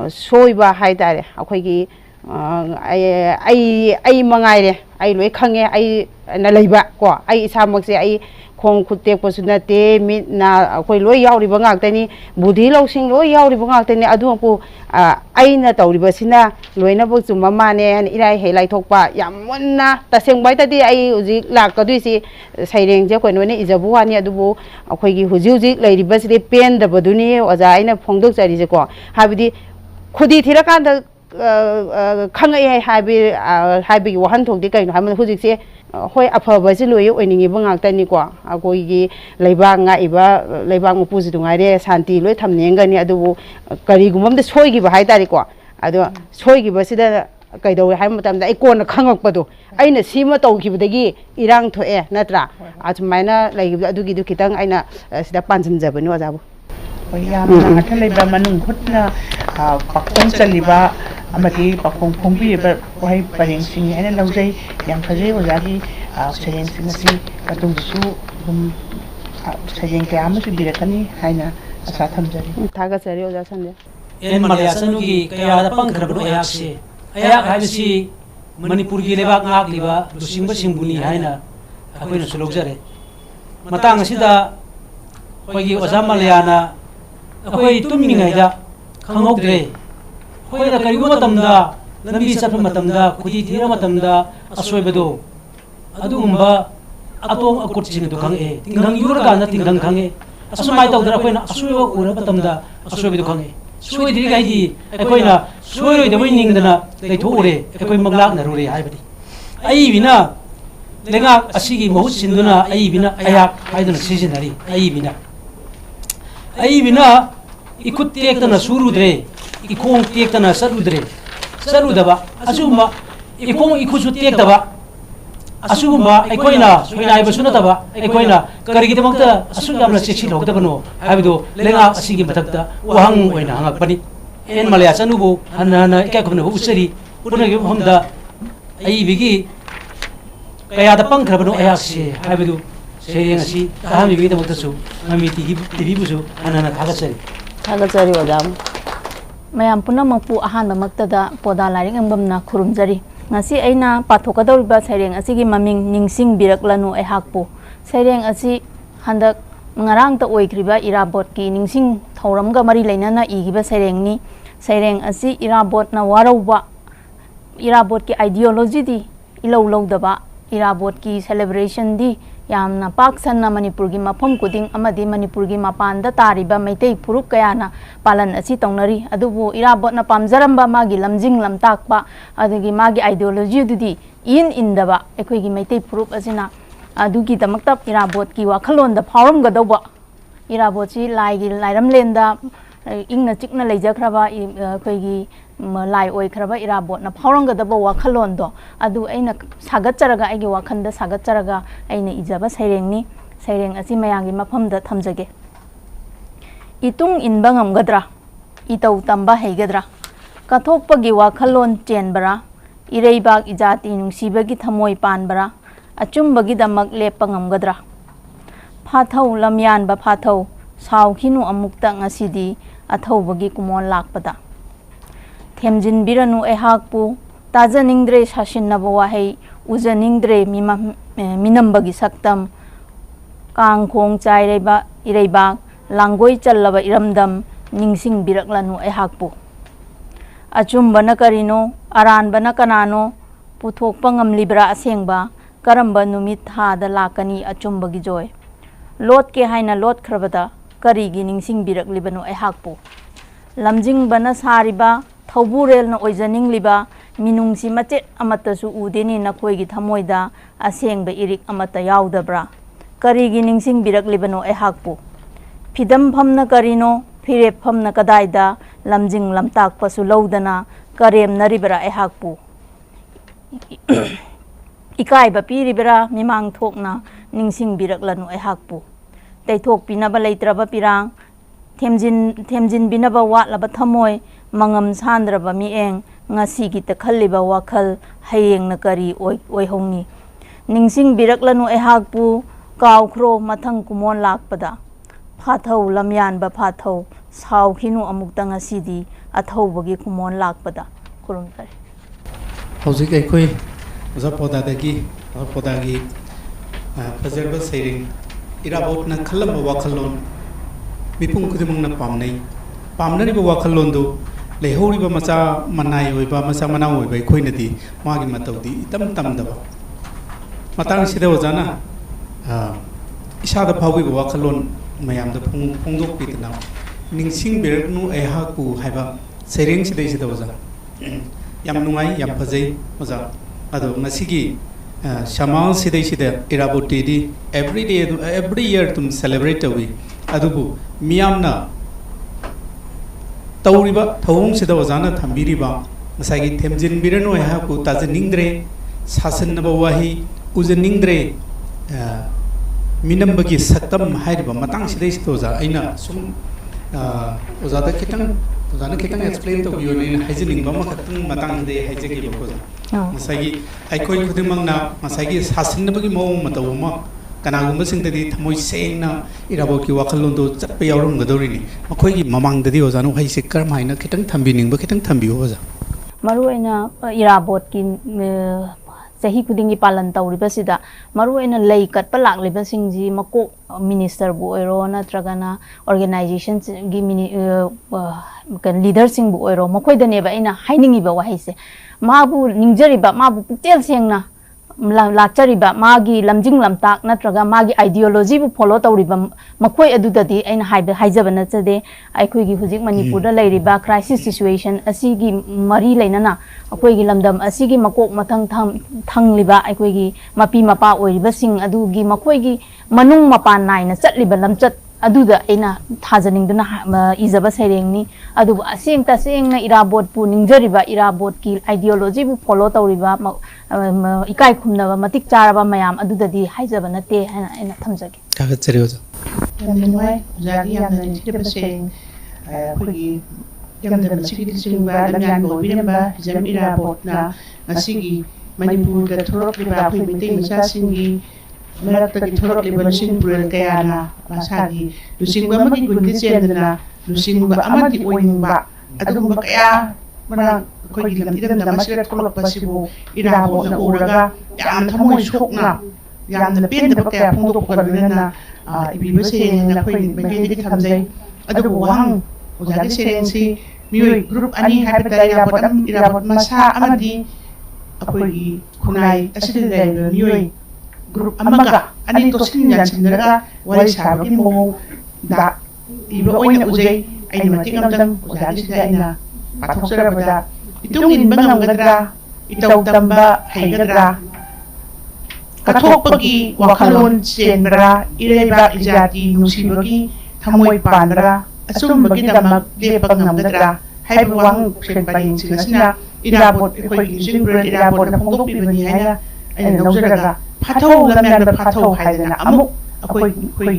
ꯁꯣꯏꯕ ꯍꯥꯏꯇꯥꯔꯦ ꯑꯩꯈꯣꯏꯒꯤ ꯑꯩ ꯃꯉꯥꯏꯔꯦ ꯑꯩ ꯂꯣꯏ ꯈꯪꯉꯦ ꯑꯩꯅ ꯂꯩꯕ ꯀꯣ ꯑꯩ ꯏꯁꯥꯃꯛꯁꯦ ꯑꯩ ꯈꯣꯡ ꯈꯨꯠ ꯇꯦꯛꯄꯁꯨ ꯅꯠꯇꯦ ꯃꯤꯠ ꯅꯥ ꯑꯩꯈꯣꯏ ꯂꯣꯏ ꯌꯥꯎꯔꯤꯕ ꯉꯥꯛꯇꯅꯤ ꯕꯨꯙꯤ ꯂꯧꯁꯤꯡ ꯂꯣꯏ ꯌꯥꯎꯔꯤꯕ ꯉꯥꯛꯇꯅꯤ ꯑꯗꯨꯕꯨ ꯑꯩꯅ ꯇꯧꯔꯤꯕꯁꯤꯅ ꯂꯣꯏꯅꯃꯛ ꯆꯨꯝꯕ ꯃꯥꯅꯦ ꯍꯥꯏꯅ ꯏꯔꯥꯏ ꯍꯦꯛ ꯂꯥꯏꯊꯣꯛꯄ ꯌꯥꯝ ꯃꯨꯟꯅ ꯇꯁꯦꯡꯕ ꯍꯥꯏꯇꯥꯔꯗꯤ ꯑꯩ ꯍꯧꯖꯤꯛ ꯂꯥꯛꯀꯗꯣꯏꯁꯤ ꯁꯩꯔꯦꯡꯁꯦ ꯑꯩꯈꯣꯏ ꯂꯣꯏꯅ ꯏꯖꯕ ꯋꯥꯅꯤ ꯑꯗꯨꯕꯨ ꯑꯩꯈꯣꯏꯒꯤ ꯍꯧꯖꯤꯛ ꯂꯩꯔꯤꯕꯁꯤꯗꯤ ꯄꯦꯟꯗꯕꯗꯨꯅꯤ ꯑꯣꯖꯥ ꯑꯩꯅ ꯐꯣꯡꯗꯣꯛꯆꯔꯤꯁꯦꯀꯣ ꯍꯥꯏꯕꯗꯤ ꯈꯨꯗꯤ ꯊꯤꯔꯀꯥꯟꯗ ꯈꯪꯉꯛꯑꯦ ꯍꯥꯏꯕꯒꯤ ꯋꯥꯍꯟꯊꯣꯛꯇꯤ ꯀꯩꯅꯣ ꯍꯥꯏꯕꯗ ꯍꯧꯖꯤꯛꯁꯦ ꯍꯣꯏ ꯑꯐꯕꯁꯤ ꯂꯣꯏ ꯑꯣꯏꯅꯤꯡꯉꯤꯕ ꯉꯥꯛꯇꯅꯤꯀꯣ ꯑꯩꯈꯣꯏꯒꯤ ꯂꯩꯕꯥꯛ ꯉꯥꯛꯏꯕ ꯂꯩꯕꯥꯛ ꯃꯄꯨꯁꯤꯗꯨ ꯉꯥꯏꯔꯦ ꯁꯥꯟꯇꯤ ꯂꯣꯏ ꯊꯝꯅꯤꯡꯒꯅꯤ ꯑꯗꯨꯕꯨ ꯀꯔꯤꯒꯨꯝꯕ ꯑꯝꯗ ꯁꯣꯏꯈꯤꯕ ꯍꯥꯏꯇꯥꯔꯦꯀꯣ ꯑꯗꯣ ꯁꯣꯏꯈꯤꯕꯁꯤꯗ ꯀꯩꯗꯧꯋꯦ ꯍꯥꯏꯕ ꯃꯇꯝꯗ ꯑꯩ ꯀꯣꯟꯅ ꯈꯪꯉꯛꯄꯗꯣ ꯑꯩꯅ ꯁꯤꯃ ꯇꯧꯈꯤꯕꯗꯒꯤ ꯏꯔꯥꯡ ꯊꯣꯛꯑꯦ ꯅꯠꯇ꯭ꯔꯥ ꯑꯁꯨꯃꯥꯏꯅ ꯂꯩꯈꯤꯕꯗꯣ ꯑꯗꯨꯒꯤꯗꯨ ꯈꯤꯇꯪ ꯑꯩꯅ ꯁꯤꯗ ꯄꯥꯟꯁꯤꯟꯖꯕꯅꯤ ꯑꯣꯖꯥꯕꯨ ꯍꯣꯏ ꯌꯥꯝꯅ ꯑꯔꯊ ꯂꯩꯕ ꯃꯅꯨꯡ ꯍꯨꯠꯅ ꯄꯥꯈꯣꯡ ꯆꯜꯂꯤꯕ ꯑꯃꯗꯤ ꯄꯥꯈꯣꯡ ꯐꯣꯡꯕꯤꯔꯤꯕ ꯋꯥꯍꯩ ꯄꯔꯦꯡꯁꯤꯡ ꯍꯥꯏꯅ ꯂꯧꯖꯩ ꯌꯥꯝ ꯐꯖꯩ ꯑꯣꯖꯥꯒꯤ ꯁꯩꯔꯦꯡꯁꯤꯡ ꯑꯁꯤ ꯃꯇꯨꯡꯗꯁꯨ ꯑꯗꯨꯝ ꯁꯩꯔꯦꯡ ꯀꯌꯥ ꯑꯃꯁꯨ ꯏꯕꯤꯔꯛꯀꯅꯤ ꯍꯥꯏꯅ ꯑꯁꯥ ꯊꯝꯖꯔꯤ ꯊꯥꯒꯠꯆꯔꯤ ꯑꯣꯖꯥ ꯁꯟꯖꯦ ꯑꯦꯟ ꯃꯂꯌꯥꯆꯅꯨꯒꯤ ꯀꯌꯥꯗ ꯄꯪꯈ꯭ꯔꯕꯅꯣ ꯑꯩꯍꯥꯛꯁꯦ ꯑꯩꯍꯥꯛ ꯍꯥꯏꯕꯁꯤ ꯃꯅꯤꯄꯨꯔꯒꯤ ꯂꯩꯕꯥꯛ ꯉꯥꯛꯂꯤꯕ ꯂꯨꯆꯤꯡꯕꯁꯤꯡꯕꯨꯅꯤ ꯍꯥꯏꯅ ꯑꯩꯈꯣꯏꯅꯁꯨ ꯂꯧꯖꯔꯦ ꯃꯇꯥꯡ ꯑꯁꯤꯗ ꯑꯩꯈꯣꯏꯒꯤ ꯑꯣꯖꯥ ꯃꯂꯌꯥꯅ ꯑꯩꯈꯣꯏ ꯇꯨꯝꯃꯤꯉꯩꯗ ꯈꯪꯍꯧꯗ꯭ꯔꯦ ꯑꯩꯈꯣꯏꯅ ꯀꯔꯤꯒꯨꯝꯕ ꯃꯇꯝꯗ ꯂꯝꯕꯤ ꯆꯠꯄ ꯃꯇꯝꯗ ꯈꯨꯗꯤ ꯊꯤꯔ ꯃꯇꯝꯗ ꯑꯁꯣꯏꯕꯗꯣ ꯑꯗꯨꯒꯨꯝꯕ ꯑꯇꯣꯡ ꯑꯀꯨꯠꯁꯤꯡ ꯑꯗꯨ ꯈꯪꯉꯛꯑꯦ ꯇꯤꯡꯈꯪ ꯌꯨꯔꯀꯥꯟꯗ ꯇꯤꯡꯈꯪ ꯈꯪꯉꯦ ꯑꯁꯨꯃꯥꯏꯅ ꯇꯧꯗꯅ ꯑꯩꯈꯣꯏꯅ ꯑꯁꯣꯏꯕ ꯎꯔꯕ ꯃꯇꯝꯗ ꯑꯁꯣꯏꯕꯗꯨ ꯈꯪꯉꯦ ꯁꯣꯏꯗ꯭ꯔꯤꯉꯩꯗꯤ ꯑꯩꯈꯣꯏꯅ ꯁꯣꯏꯔꯣꯏꯗꯕꯩ ꯅꯤꯡꯗꯅ ꯂꯩꯊꯣꯛꯎꯔꯦ ꯑꯩꯈꯣꯏ ꯃꯪꯂꯥꯛꯅꯔꯨꯔꯦ ꯍꯥꯏꯕꯗꯤ ꯑꯏꯕꯤꯅ ꯂꯩꯉꯥꯛ ꯑꯁꯤꯒꯤ ꯃꯍꯨꯠ ꯁꯤꯟꯗꯨꯅ ꯑꯏꯕꯤꯅ ꯑꯩꯍꯥꯛ ꯍꯥꯏꯗꯨꯅ ꯁꯤꯖꯤꯟꯅꯔꯤ ꯑꯏꯕꯤꯅ 이쿠 떼ꯛꯇꯅ 수루드레 이콩 떼ꯛꯇ나 썰루드레 아주마 이콩 이쿠수 떼ꯛ다바 아수구마 아이코이나 소이나이바 수나다바 아이코이나 까리기데막다 아수야ም나 섹시로그다바노 하비도 랭아 아시기 마탁다 와항 오이나 항악바니 엔 말레야 짠우보 하나하나 이까코나 우스리 우르나기 홈다 아이비기 까야다 빵크라바노 아야시 하비도 세행아시 다음이 비기데막다수 아미 티비부수 하나하나 다가서리 थागतचरी ओजाम ꯃꯌꯥꯝ ꯄꯨꯝꯅꯃꯛꯄꯨ ꯑꯍꯥꯟꯕꯃꯛꯇꯗ ꯄꯣꯗꯥ ꯂꯥꯏꯔꯤꯛ ꯉꯝꯕꯝꯅ ꯈꯨꯔꯨꯝꯖꯔꯤ ꯉꯁꯤ ꯑꯩꯅ ꯄꯥꯊꯣꯛꯀꯗꯧꯔꯤꯕ ꯁꯩꯔꯦꯡ ꯑꯁꯤꯒꯤ ꯃꯃꯤꯡ ꯅꯤꯡꯁꯤꯡꯕꯤꯔꯛꯂꯅꯨ ꯑꯩꯍꯥꯛꯄꯨ ꯁꯩꯔꯦꯡ ꯑꯁꯤ ꯍꯟꯗꯛ ꯉꯔꯥꯡꯇ ꯑꯣꯏꯈ꯭ꯔꯤꯕ ꯏꯔꯥꯕꯣꯠꯀꯤ ꯅꯤꯡꯁꯤꯡ ꯊꯧꯔꯝꯒ ꯃꯔꯤ ꯂꯩꯅꯅ 이기ꯕ ꯁꯩꯔꯦꯡꯅꯤ ꯁꯩꯔꯦꯡ ꯑꯁꯤ ꯏꯔꯥꯕꯣꯠꯅ ꯋꯥꯔꯧꯕ 이라봇기 아이디올로지디 이러우 ꯂꯧꯗꯕ 이라봇기 셀레브레이션디 ꯌꯥꯝꯅ ꯄꯥꯛ ꯁꯟꯅ ꯃꯅꯤꯄꯨꯔꯒꯤ ꯃꯐꯝ ꯈꯨꯗꯤꯡ ꯑꯃꯗꯤ ꯃꯅꯤꯄꯨꯔꯒꯤ ꯃꯄꯥꯟꯗ ꯇꯥꯔꯤꯕ ꯃꯩꯇꯩ ꯐꯨꯔꯨꯞ ꯀꯌꯥꯅ ꯄꯥꯂꯟ ꯑꯁꯤ ꯇꯧꯅꯔꯤ ꯑꯗꯨꯕꯨ ꯏꯔꯥꯕꯣꯠꯅ ꯄꯥꯝꯖꯔꯝꯕ ꯃꯥꯒꯤ ꯂꯝꯖꯤꯡ ꯂꯝꯇꯥꯛꯄ ꯑꯗꯒꯤ ꯃꯥꯒꯤ ꯑꯥꯏꯗꯤꯑꯣꯂꯣꯖꯤꯗꯨꯗꯤ ꯏꯟꯗꯕ ꯑꯩꯈꯣꯏꯒꯤ ꯃꯩꯇꯩ ꯐꯨꯔꯨꯞ ꯑꯁꯤꯅ ꯑꯗꯨꯒꯤꯗꯃꯛꯇ ꯏꯔꯥꯕꯣꯠꯀꯤ ꯋꯥꯈꯜꯂꯣꯟꯗ ꯐꯥꯎꯔꯝꯒꯗꯧꯕ ꯏꯔꯥꯕꯣꯠꯁꯤ ꯂꯥꯏꯒꯤ ꯂꯥꯏꯔꯝꯂꯦꯟꯗ ꯏꯪꯅ ꯆꯤꯛꯅ ꯂꯩꯖꯈ꯭ꯔꯕ ꯑꯩꯈꯣꯏꯒꯤ ꯂꯥꯏ ꯑꯣꯏꯈ꯭ꯔꯕ ꯏꯔꯥꯕꯣꯠꯅ ꯐꯥꯎꯔꯝꯒꯗꯕ ꯋꯥꯈꯜꯂꯣꯟꯗꯣ ꯑꯗꯨ ꯑꯩꯅ ꯁꯥꯒꯠꯆꯔꯒ ꯑꯩꯒꯤ ꯋꯥꯈꯜꯗ ꯁꯥꯒꯠꯆꯔꯒ ꯑꯩꯅ 이ꯖꯕ ꯁꯩꯔꯦꯡꯅꯤ ꯁꯩꯔꯦꯡ ꯑꯁꯤ ꯃꯌꯥꯝꯒꯤ ꯃꯐꯝꯗ ꯊꯝꯖꯒꯦ 이tung 인바 ngamgadra itau tamba heigadra kathokpagi wakhalon chenbara ireibak ijati nungsibagi thamoi panbara achumbagi damak lepa ngamgadra phathau lamyan ba phathau saukhinu amukta ngasidi athaubagi kumon lakpada themjin biranu ehakpu tajaningdre sasinaba wahei ujaningdre minambagi saktam kangkhong chaireba ireibak langoi challaba iramdam ningsing biraklanu ehakpu achumbana karino aranbana kanano puthokpa ngamlibra asengba karamba numit hada lakani achumbagi joy lot ke haina lot khrabada karigi ningsing biraklibanu ehakpu lamjingbana sariba thauburel na oijaningliba minungsi machet amatasu udeni nakhoi gi thamoida asengba irik amata yaudabra karigi ningsing biraklibano ehakpu fidam phamna karino firep phamna kadaida lamjing lamtak pasu laudana karem naribra ehakpu ikai ba piribra mimang thokna ningsing biraklanu ehakpu taithok pinaba leitraba pirang themjin binaba watlaba thamoi mangam sandraba mieng ngasi gi takhalliba wakhal hayeng na kari oi hongni ningsing biraklanu ehakpu kawkhro mathang kumon lakpada phathau lamyan ba phathau sau khinu amukta ngasidi athau bagi kumon lakpada kurum tare hauzik aikoi oza podadagi fazerba sairing irabot na khalamba wakhalon mipung kudimung na pamnari ba wakhalon do lehori ba macha manai oi ba macha manau oi ba khoi nadi magi mataudi tam daba matang sida ojana isada phawi ba wakhalon mayam da phongdok pitna ningsing bernu ehaku haiba sairing sida sida oja yam nungai yam phajai oja ado masigi shamal sida iraboti di every year tum celebrate wi adubu miyamna tawriba thawung sida ojana thambiriba masagi themjin birano ha ku tajaningdre sasan naba wahi ujaningdre minambagi saktam hairiba matang sida istoja aina sum ojada kitang explain to biyo ni hygienic ba makatang matang de hygienic ba ko masagi aikoi khudimangna masagi sasan nabagi mawong matawma kanagumba singdadi thamoi sengna irabo ki wakhalon do chatpa yawrum gadorini makhoi gi mamang dadi ojanu haise karmaina kitang thambining ba kitang thambiyo oja maruena irabot ki sahi kudingi palan tawribasida maruena lei katpa laklibasingji mako minister bu oiro natragana organization gi kan leader sing bu oiro makhoi daneba ina hainingi ba wahaise mabu ningjariba mabu putel sengna lakchariba magi lamjing lamtak natraga magi ideology bu follow tawriba makhoi adudadi aina haijabana chade aikoi gi hujik manipur da leiriba crisis situation asigi mari leinana akoi gi lamdam asigi makok mathang thangliba aikoi gi mapi mapa oiriba sing adugi makhoi gi manung mapan naina chatliba lamchat aduda aina thajaningduna izaba sairengni adu aseng ta sengna irabot pu ningjariba irabot ki ideology bu follow tawriba ikai khumnaba matik charaba mayam adudadi haijaba nate hana aina thamjage kaga chereoja Tanimai jagi yang nanti bersaing pergi yang dalam segi singba lamyan bo biramba jam irabot na ngasigi manipur ga thorok liba phi meeting sa singi merak ta thorok liba sing purel kayana masagi lusingba magi gundi chendna lusingba amati oingba adumba kaya mana koi gilam idam da masira tholok pasibo irabot na uraga yam thamoi sokna yam na pen da kaya phongdok kalena ibi sereng na koi bege thamjai adu wang ojagi sereng si mioi group ani haibata irabot masa amadi akoi kunai asidi dai mioi group amaga ani to sinyan sindaga wari sabaki mo da iba oina ujai ai mati ngamdang ojagi sidaina pathok sarabada itungin bangam gadra itaw tamba haigadra kathokpagi wakhalon chenbra ireba ijati nusibagi thamoi panra asumбagi damak lepag ngamgadra haibuwang senparin sinasina irabot ikoi jingbra irabot na phongdok pibani haina aina naujaraga phathau lamyan ba phathau haidana amuk akoi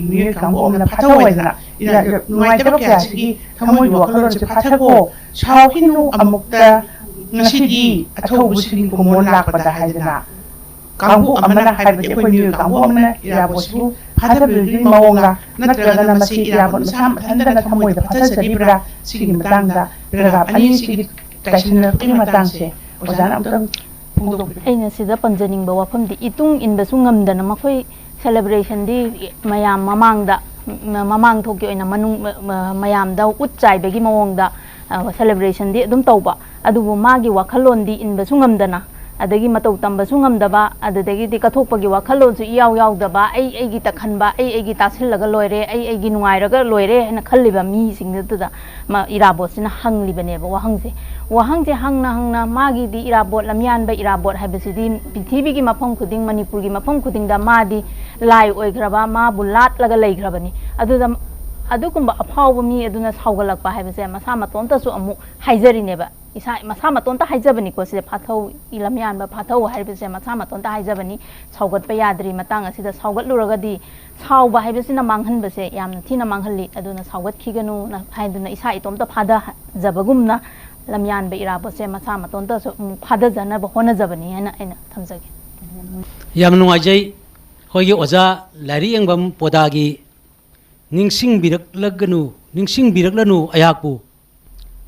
mi kangom na phathau haidana ina nuai tabak ya sigi thamoi wakhalon se phathago shaw hinu amukta ngasidi athau busing komon lakpada haidana kangbu amana haibati akoi mi kangbu amana irabosbu phata building mawonga natraga na masi irabot masam thandana thamoi da phata jaribra sigi matangda braga ani sigi taisina pini matangse ojana amtang phongdok aina sida panjaning ba wafam di itung inba su ngamdana makhoi celebration di mayam mamang thoki oina manung mayam da utchai begi mawongda celebration di adum tawba adubu magi wakhalon di inba su ngamdana adagi matau tamba su ngamdaba adadagi di kathokpagi wakhalon su iyaw yawdaba ai gi takhanba ai gi tasillaga loire ai gi nuairaga loire hena khalliba mi singda ma irabot sina hanglibane ba wahangse hangna magi di irabot lamyan ba irabot habesidi prithibi gi mafam khuding manipur gi mafam khuding da madi lai oigraba ma bulat laga leigrabani adugumba aphawba mi aduna saugalakpa habese masa matonta su amu haijarineba isa masa matonta haijabani ko se phathau ilamyan ba phathau haibese masa matonta haijabani saugat pa yadri matang asida saugat luragadi sauba haibesina manghanbase yamna thina manghalli aduna saugat khiganu na haiduna isa itomta phada jabagumna lamyan ba irabo se masa matonta su phada jana ba hona jabani hena aina thamjage yam nungaijai hoye oja lari engbam podagi ningsing birak lanu ayakpu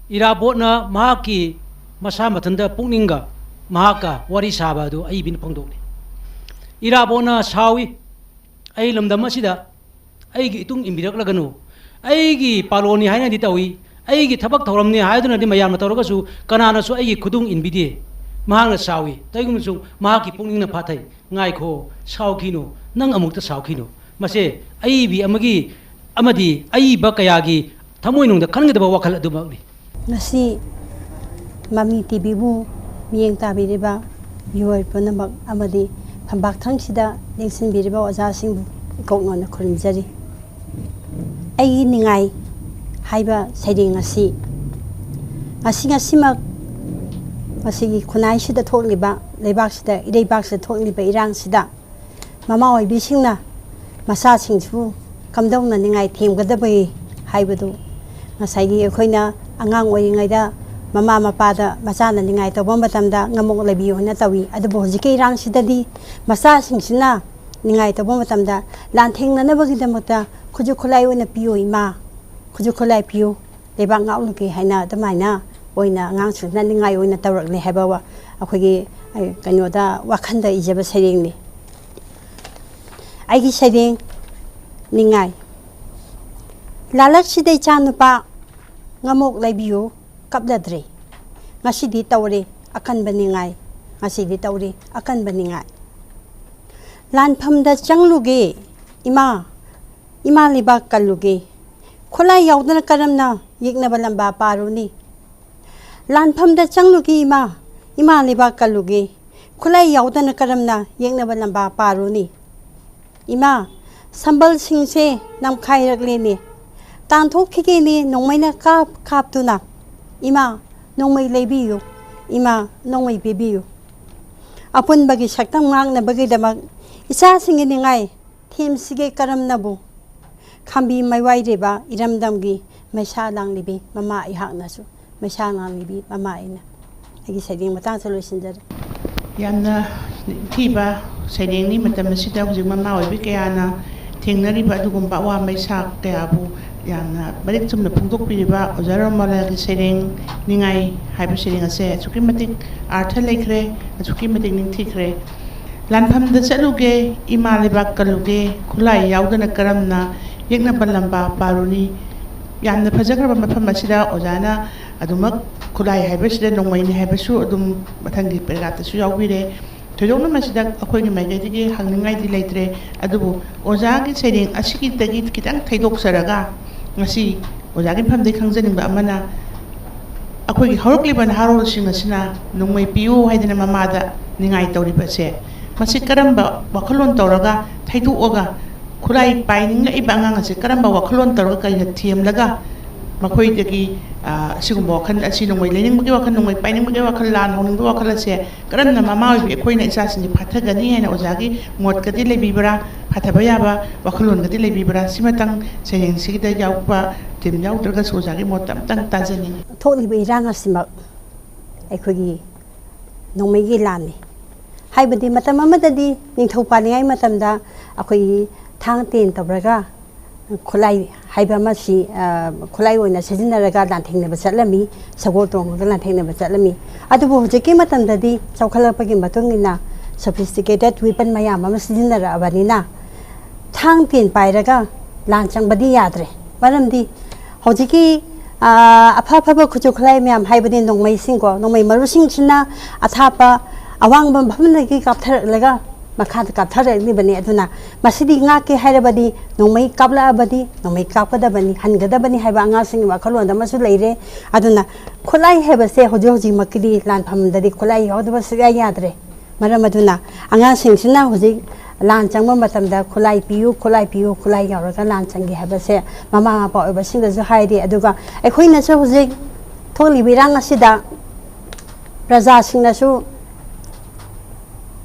irabotna mahaki masa mathanda pukninga mahaka wari saba du ai bin phangdokni irabona sawi ai lamdam asida ai gi itung imbirak laganu ai gi paloni haina di tawi ai gi thabak thoramni haiduna di mayam tawraga su kanana su ai gi khudung inbidi mahangna sawi taigum su mahaki pukningna phathai ngai kho saukhino nang amukta saukhino mase ai bi amadi ai ba kayagi thamoi nungda khangadaba wakhal adumagni ngasi mami TV bu miyeng tabiriba viewer punamak amadi phambak thangsida ningsin biriba oja singbu ikoknona khurimjari ai ningai haiba saiding ngasi mak masigi khunai sida tholiba leibak sida ireibak sida tholiba irang sida mama oi bisingna masa singsu kamdongna ningai themgadabai haibadu ngasai khoina angang oingaida mama mapada masana ningai tawba matamda ngamok lebiyo na tawi adubo hojike irang sidadi masa singsina ningai tawba matamda lanthengna nabagi damata khuju khulai oina piyo ima khuju khulai piyo leba ngawluke haina damaina oina angang singna ningai oina tawrakle haibawa akhogi kanoda wakhanda ijaba sairengni aigi saireng ningai lalak sidai chanupa ngamok laibiyo kapladre ngasidi tawre akan baningai ngasidi tawre akan baningai lanphamda changluge ima libak kalluge khulai yaudana karamna yekna balamba paruni lanphamda changluge ima libak kalluge khulai yaudana karamna yekna balamba paruni ima sambal singse namkhai rakleni tanthok khigeni nongmaina kap tuna ima nongmai leibiyo ima nongmai bebiyo apun bagi saktam ngang na bagi damak isa singini ngai thim sige karam nabu khambi maiwai reba iramdamgi maisa langlibi mama ihak nasu maisa langlibi mama ina agi sading matang solution yamna thiba sading ni matam sida hujik mama oibi kayana thengnariba adugumba wa maisa kayabu yamna barik chumna phungdokpiriba ojara malagi sereng ningai haiba sereng ase chuki matik artha lekhre chuki matik ningthikre lanphamda chaluge ima lebak kaluge khulai yaudana karamna yekna balamba paruni yamna phajagraba mafam asida ojana adumak khulai haiba sida nongmaini haiba su adum mathangi pergata su yawbire thoyongna masida akhoini maigadi hangningai di leitre adubu ojagi sereng asiki tagi kitang thaidok saraga ngasi ojagi phamde khangjaningba amana akhoi hawrokliban harol singasina nongmai piu haidina mamada ningai tawribase masi karamba wakhalon tawraga thaiduoga khulai paininga ibangang ase karamba wakhalon tawraga kai thiemlaga makhoi degi sigumbo khan asi nongmai lening magi wakhan nongmai paining magi wakhan lan honing wakhala ase karanna mama oi akhoina isa sinji phathagani haina ojagi mot kadi lebibra phathabaya wakhalon gadi lebibra simatang sayeng sigida yaupa tim yaudraga sojagi motam tang tajani tholi be ranga simak aikhogi nongmai gi lani haibadi matam amadadi ningthau paningai matamda akhoi thang ten tabraga khulai haiba masi khulai oina sajinaraga lanthengna bachalami sagol tong lanthengna bachalami adubu hojiki matamdadi chawkhalapagi matungina sophisticated weapon mayam ama sajinara abanina thang tin pairaga lanchang badi yadre maramdi hojiki aphapha khuju khulai myam haibadi nongmai singko nongmai marusing china athapa awang bam bam lagi kapthar laga makha kapthar ni bani aduna masidi nga ke hairabadi nomai kapla abadi nomai kapkada bani hangada bani haiba anga sing wa khalon da masu leire aduna khulai heba se hoji hoji makidi lan pham dadi khulai hoda bas ga yadre maram aduna anga sing sina hoji lan changma matam da khulai piu khulai yauraga lan changi heba se mama ma pa ba sing da ju haidi aduga ekhoina se hoji tholi birang asida praja sing na su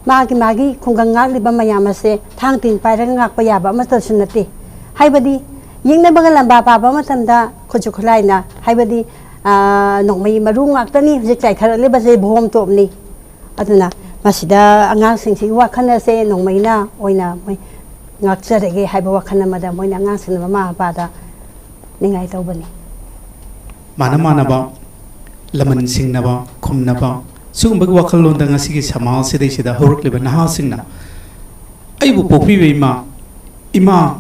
magi khunggang ngak liba mayam se thang tin pai rang ngak pa yaba ma ta sunati haibadi yingna bagal lamba pa ba matam da khoju khulai na haibadi nongmai maru ngak tani je chai khar liba se bhom top ni aduna masida angang sing si wa khana se nongmai na oina mai ngak charege haiba wa khana mada moina angang sing mama pa da ningai tawbani mana ba laman sing na ba khum na ba sugum bag wakhalon da ngasi gi samal se dei sida horuk leba na sing na ai bu pokpi be ima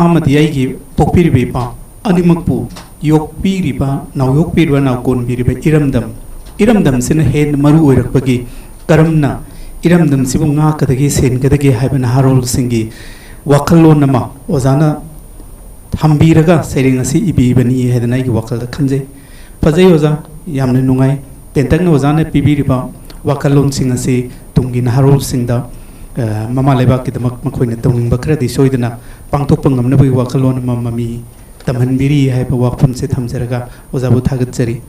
amadi ai gi pokpi be pa animak pu yok pi ri ba naw yok pi ri ba naw kon bi ri ba iramdam sin hen maru oirak bagi karamna iramdam sibu nga kadagi sen kadagi haiba na harol singi wakhalon na ma ozana thambiraga sering asi ibi bani hedana gi wakal da khanje fajai oza yamne nungai tentang ozana pibiriba wakalon sing asi tungin harol sing da mama leba ki damak makhoina tawning bakra di soidana pangtok pangam na bi wakalon mami tamhan biri hai ba wakpun se thamjaraga ozabu thagat jari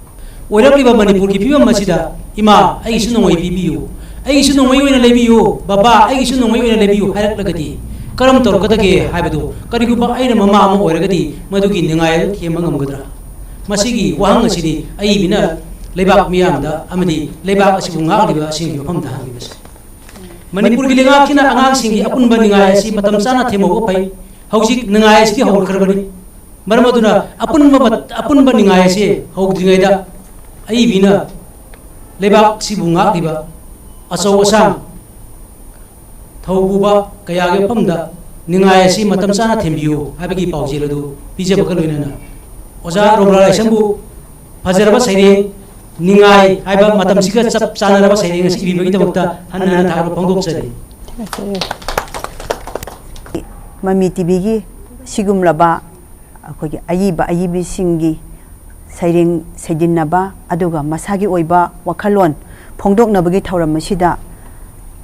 oirakliba manipur ki phibam masida ima ai sunongoi bibiyu ai sunongoi oina lebiyu baba ai sunongoi oina lebiyu harak lagati karam tor kadage haibadu kariguba aina mama ama oiragati madugi ningai themangam gadra masigi wahang asidi ai bina leibak miyamda amadi leibak asibu ngakliba singi mafamda hangibas manipur gi lenga kina angang singi apunba ningai asi matam sana themo pai haujik ningai asi hawr kharbani marmaduna apunba ningai asi hawdingai da ai bina leibak sibu ngakliba aso asang thaububa kaya ge pamda ningai asi matam sana thembiu habagi paujiladu bijaba kaloinana oja romla sambu fajaraba saire ningai haiba matam siga chap chanaraba saire ngasi bibagi tabakta hanna thar phongdok chari mami tv gi sigumlaba akogi ayibi singi saireng saidinaba aduga masagi oiba wakhalon phongdoknabagi thauram masida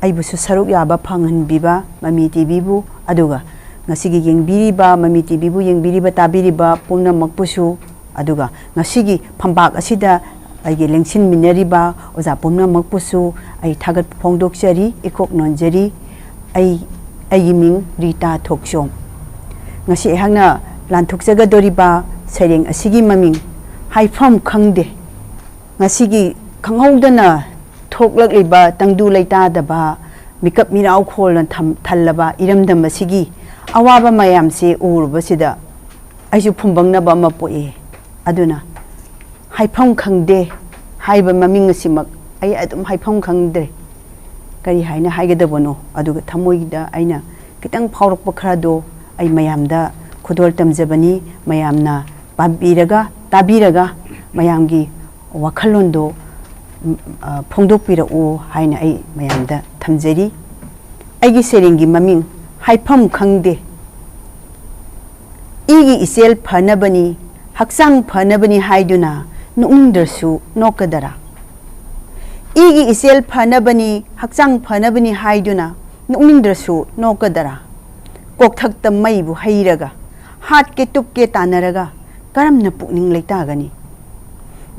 aibusu saruk yaba phangan biba mami tv bu aduga ngasigi yengbiriba mami tv bu yengbiriba tabiriba pungna makpusu aduga ngasigi phambak asida aigi lengsin minariba oza pumna makpusu ai thagat phongdokchari ikok nonjari ai ming Rita Thoksom ngasi hangna lanthokjaga doriba saireng asigi maming haifam khangde ngasigi khanghaudana thoklakliba tangdu leita daba mikap mirau kholan thallaba iramdam asigi awaba mayam se urbasida aisu phumbangnaba mapoe aduna haifam khangde haiba maming simak ai adum haifam khangde kari haina haigadabono aduga thamoigida aina kitang phaurakpa khrado ai mayamda khudol tamjabani mayamna pabiraga tabiraga mayamgi wakhallondo phongdokpira o haina ai mayamda thamjari aigi serengi maming haifam khangde igi isel phanabani haksang phanabani haiduna nungdarsu nokadara igi isel phanabani haksang phanabani haiduna nungdarsu nokadara kokthakta maibu hairaga hatke tupke tanaraga karamna pukning leitagani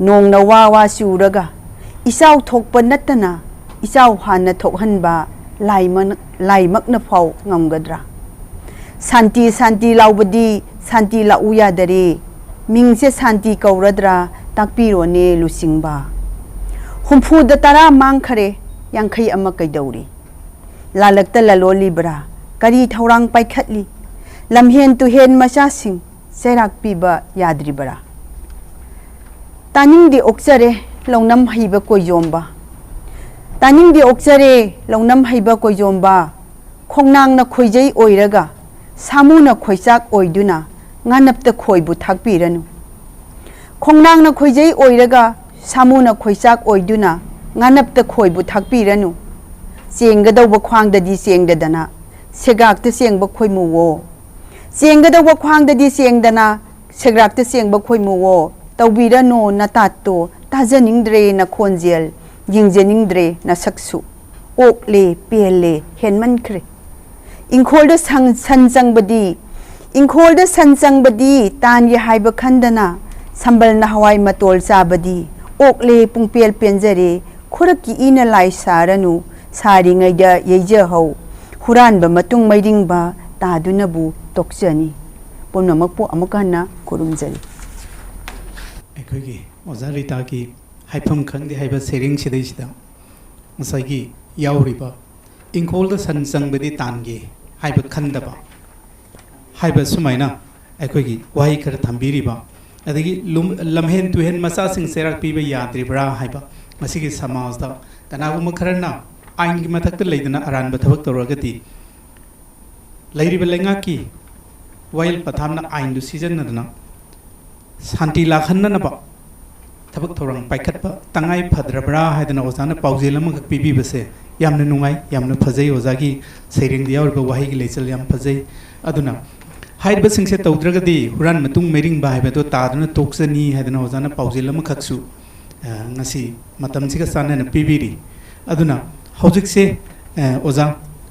nongna wawa suraga isau thokpa natana isau hana thokhanba laimakna phau ngamgadra santi laubadi santi lau yadare mingse santi kauradra takpirone lusingba humfuda tara mangkhare yankhai ama kaidauri lalakta lalolibra kari thaurang paikhatli lamhen tu hen machasing serak piba yadribara taning di oksare longnam haiba koyomba taning di oksare longnam haiba koyomba khongnang na khoijai oiraga samuna khoichak oiduna nganapta khoibu thakpiranu khongnang na khoijai oiraga samuna khoichak oiduna nganapta khoibu thakpiranu ꯆꯦꯡꯒꯗꯧꯕ ꯈ꯭ꯋꯥꯡꯗꯗꯤ ꯆꯦꯡꯗꯗꯅ ꯁꯦꯒ꯭ꯔꯥꯛꯇ ꯆꯦꯡꯕ ꯈꯣꯏꯃꯨꯋꯣ ꯆꯦꯡꯒꯗꯧꯕ ꯈ꯭ꯋꯥꯡꯗꯗꯤ ꯆꯦꯡꯗꯅ ꯁꯦꯒ꯭ꯔꯥꯛꯇ ꯆꯦꯡꯕ ꯈꯣꯏꯃꯨꯋꯣ ꯇꯧꯕꯤꯔꯅꯣ ꯅꯇꯥꯠꯇꯣ ꯇꯥꯖꯅꯤꯡꯗ꯭ꯔꯦ ꯅꯈꯣꯟꯖꯦꯜ ꯌꯦꯡꯖꯅꯤꯡꯗ꯭ꯔꯦ ꯅꯁꯛꯁꯨ ꯑꯣꯛꯂꯦ ꯄꯦꯜꯂꯦ ꯍꯦꯟꯃꯟꯈ꯭ꯔꯦ ꯏꯪꯈꯣꯜꯗ ꯁꯟ ꯆꯪꯕꯗꯤ ꯇꯥꯟꯒꯦ ꯍꯥꯏꯕ ꯈꯟꯗꯅ ꯁꯝꯕꯜꯅ ꯍꯋꯥꯏ ꯃꯇꯣꯜ ꯆꯥꯕꯗꯤ ꯑꯣꯛꯂꯦ ꯄꯨꯡꯄꯦꯜ ꯄꯦꯟꯖꯔꯦ ꯈꯨꯔꯛꯀꯤ ꯏꯅ ꯂꯥꯏ ꯁꯥꯔꯅꯨ ꯁꯥꯔꯤꯉꯩꯗ ꯌꯩꯖꯍꯧ ꯍꯨꯔꯥꯟꯕ ꯃꯇꯨꯡ ꯃꯩꯔꯤꯡꯕ ꯇꯥꯗꯨꯅꯕꯨ ꯇꯣꯛꯆꯅꯤ ꯄꯨꯝꯅꯃꯛꯄꯨ ꯑꯃꯨꯛ ꯍꯟꯅ ꯈꯨꯔꯨꯝꯖꯔꯤ ꯑꯩꯈꯣꯏꯒꯤ ꯑꯣꯖꯥ ꯔꯤꯇꯥꯒꯤ ꯍꯥꯏꯐꯝ ꯈꯪꯗꯦ ꯍꯥꯏꯕ ꯁꯩꯔꯦꯡꯁꯤꯗꯩꯁꯤꯗ ꯉꯁꯥꯏꯒꯤ ꯌꯥꯎꯔꯤꯕ ꯏꯪꯈꯣꯜꯗ ꯁꯟ ꯆꯪꯕꯗꯤ ꯇꯥꯟꯒꯦ ꯍꯥꯏꯕ ꯈꯟꯗꯕ ꯍꯥꯏꯕ ꯁꯨꯃꯥꯏꯅ ꯑꯩꯈꯣꯏꯒꯤ ꯋꯥꯍꯩ ꯈꯔ ꯊꯝꯕꯤꯔꯤꯕ ꯑꯗꯒꯤ ꯂꯝꯍꯦꯟ ꯇꯨꯍꯦꯟ ꯃꯆꯥꯁꯤꯡ ꯆꯩꯔꯥꯛ ꯄꯤꯕ ꯌꯥꯗ꯭ꯔꯤꯕ꯭ꯔꯥ ꯍꯥꯏꯕ ꯃꯁꯤꯒꯤ ꯁꯃꯥꯖꯗ ꯀꯅꯥꯒꯨꯝꯕ ꯈꯔꯅ ꯑꯥꯏꯟꯒꯤ ꯃꯊꯛꯇ ꯂꯩꯗꯅ ꯑꯔꯥꯟꯕ ꯊꯕꯛ ꯇꯧꯔꯒꯗꯤ ꯂꯩꯔꯤꯕ ꯂꯩꯉꯥꯛꯀꯤ ꯋꯥꯌꯦꯜ ꯄꯊꯥꯞꯅ ꯑꯥꯏꯟꯗꯨ ꯁꯤꯖꯤꯟꯅꯗꯨꯅ ꯁꯥꯟꯇꯤ ꯂꯥꯛꯍꯟꯅꯅꯕ ꯊꯕꯛ ꯊꯧꯔꯥꯡ ꯄꯥꯏꯈꯠꯄ ꯇꯉꯥꯏ ꯐꯗ꯭ꯔꯕ꯭ꯔꯥ ꯍꯥꯏꯗꯅ ꯑꯣꯖꯥꯅ ꯄꯥꯎꯖꯦꯜ ꯑꯃꯈꯛ ꯄꯤꯕꯤꯕꯁꯦ ꯌꯥꯝꯅ ꯅꯨꯡꯉꯥꯏ ꯌꯥꯝꯅ ꯐꯖꯩ ꯑꯣꯖꯥꯒꯤ ꯁꯩꯔꯦꯡꯗ ꯌꯥꯎꯔꯤꯕ ꯋꯥꯍꯩꯒꯤ ꯂꯩꯆꯜ ꯌꯥꯝ ꯐꯖꯩ ꯑꯗꯨꯅ ꯍꯥꯏꯔꯤꯕꯁꯤꯡꯁꯦ ꯇꯧꯗ꯭ꯔꯒꯗꯤ ꯍꯨꯔꯥꯟ ꯃꯇꯨꯡ ꯃꯩꯔꯤꯡꯕ ꯍꯥꯏꯕꯗꯣ ꯇꯥꯗꯨꯅ ꯇꯣꯛꯆꯅꯤ ꯍꯥꯏꯗꯅ ꯑꯣꯖꯥꯅ ꯄꯥꯎꯖꯦꯜ ꯑꯃꯈꯛꯁꯨ ngasi matam siga sana na pibiri aduna hojikse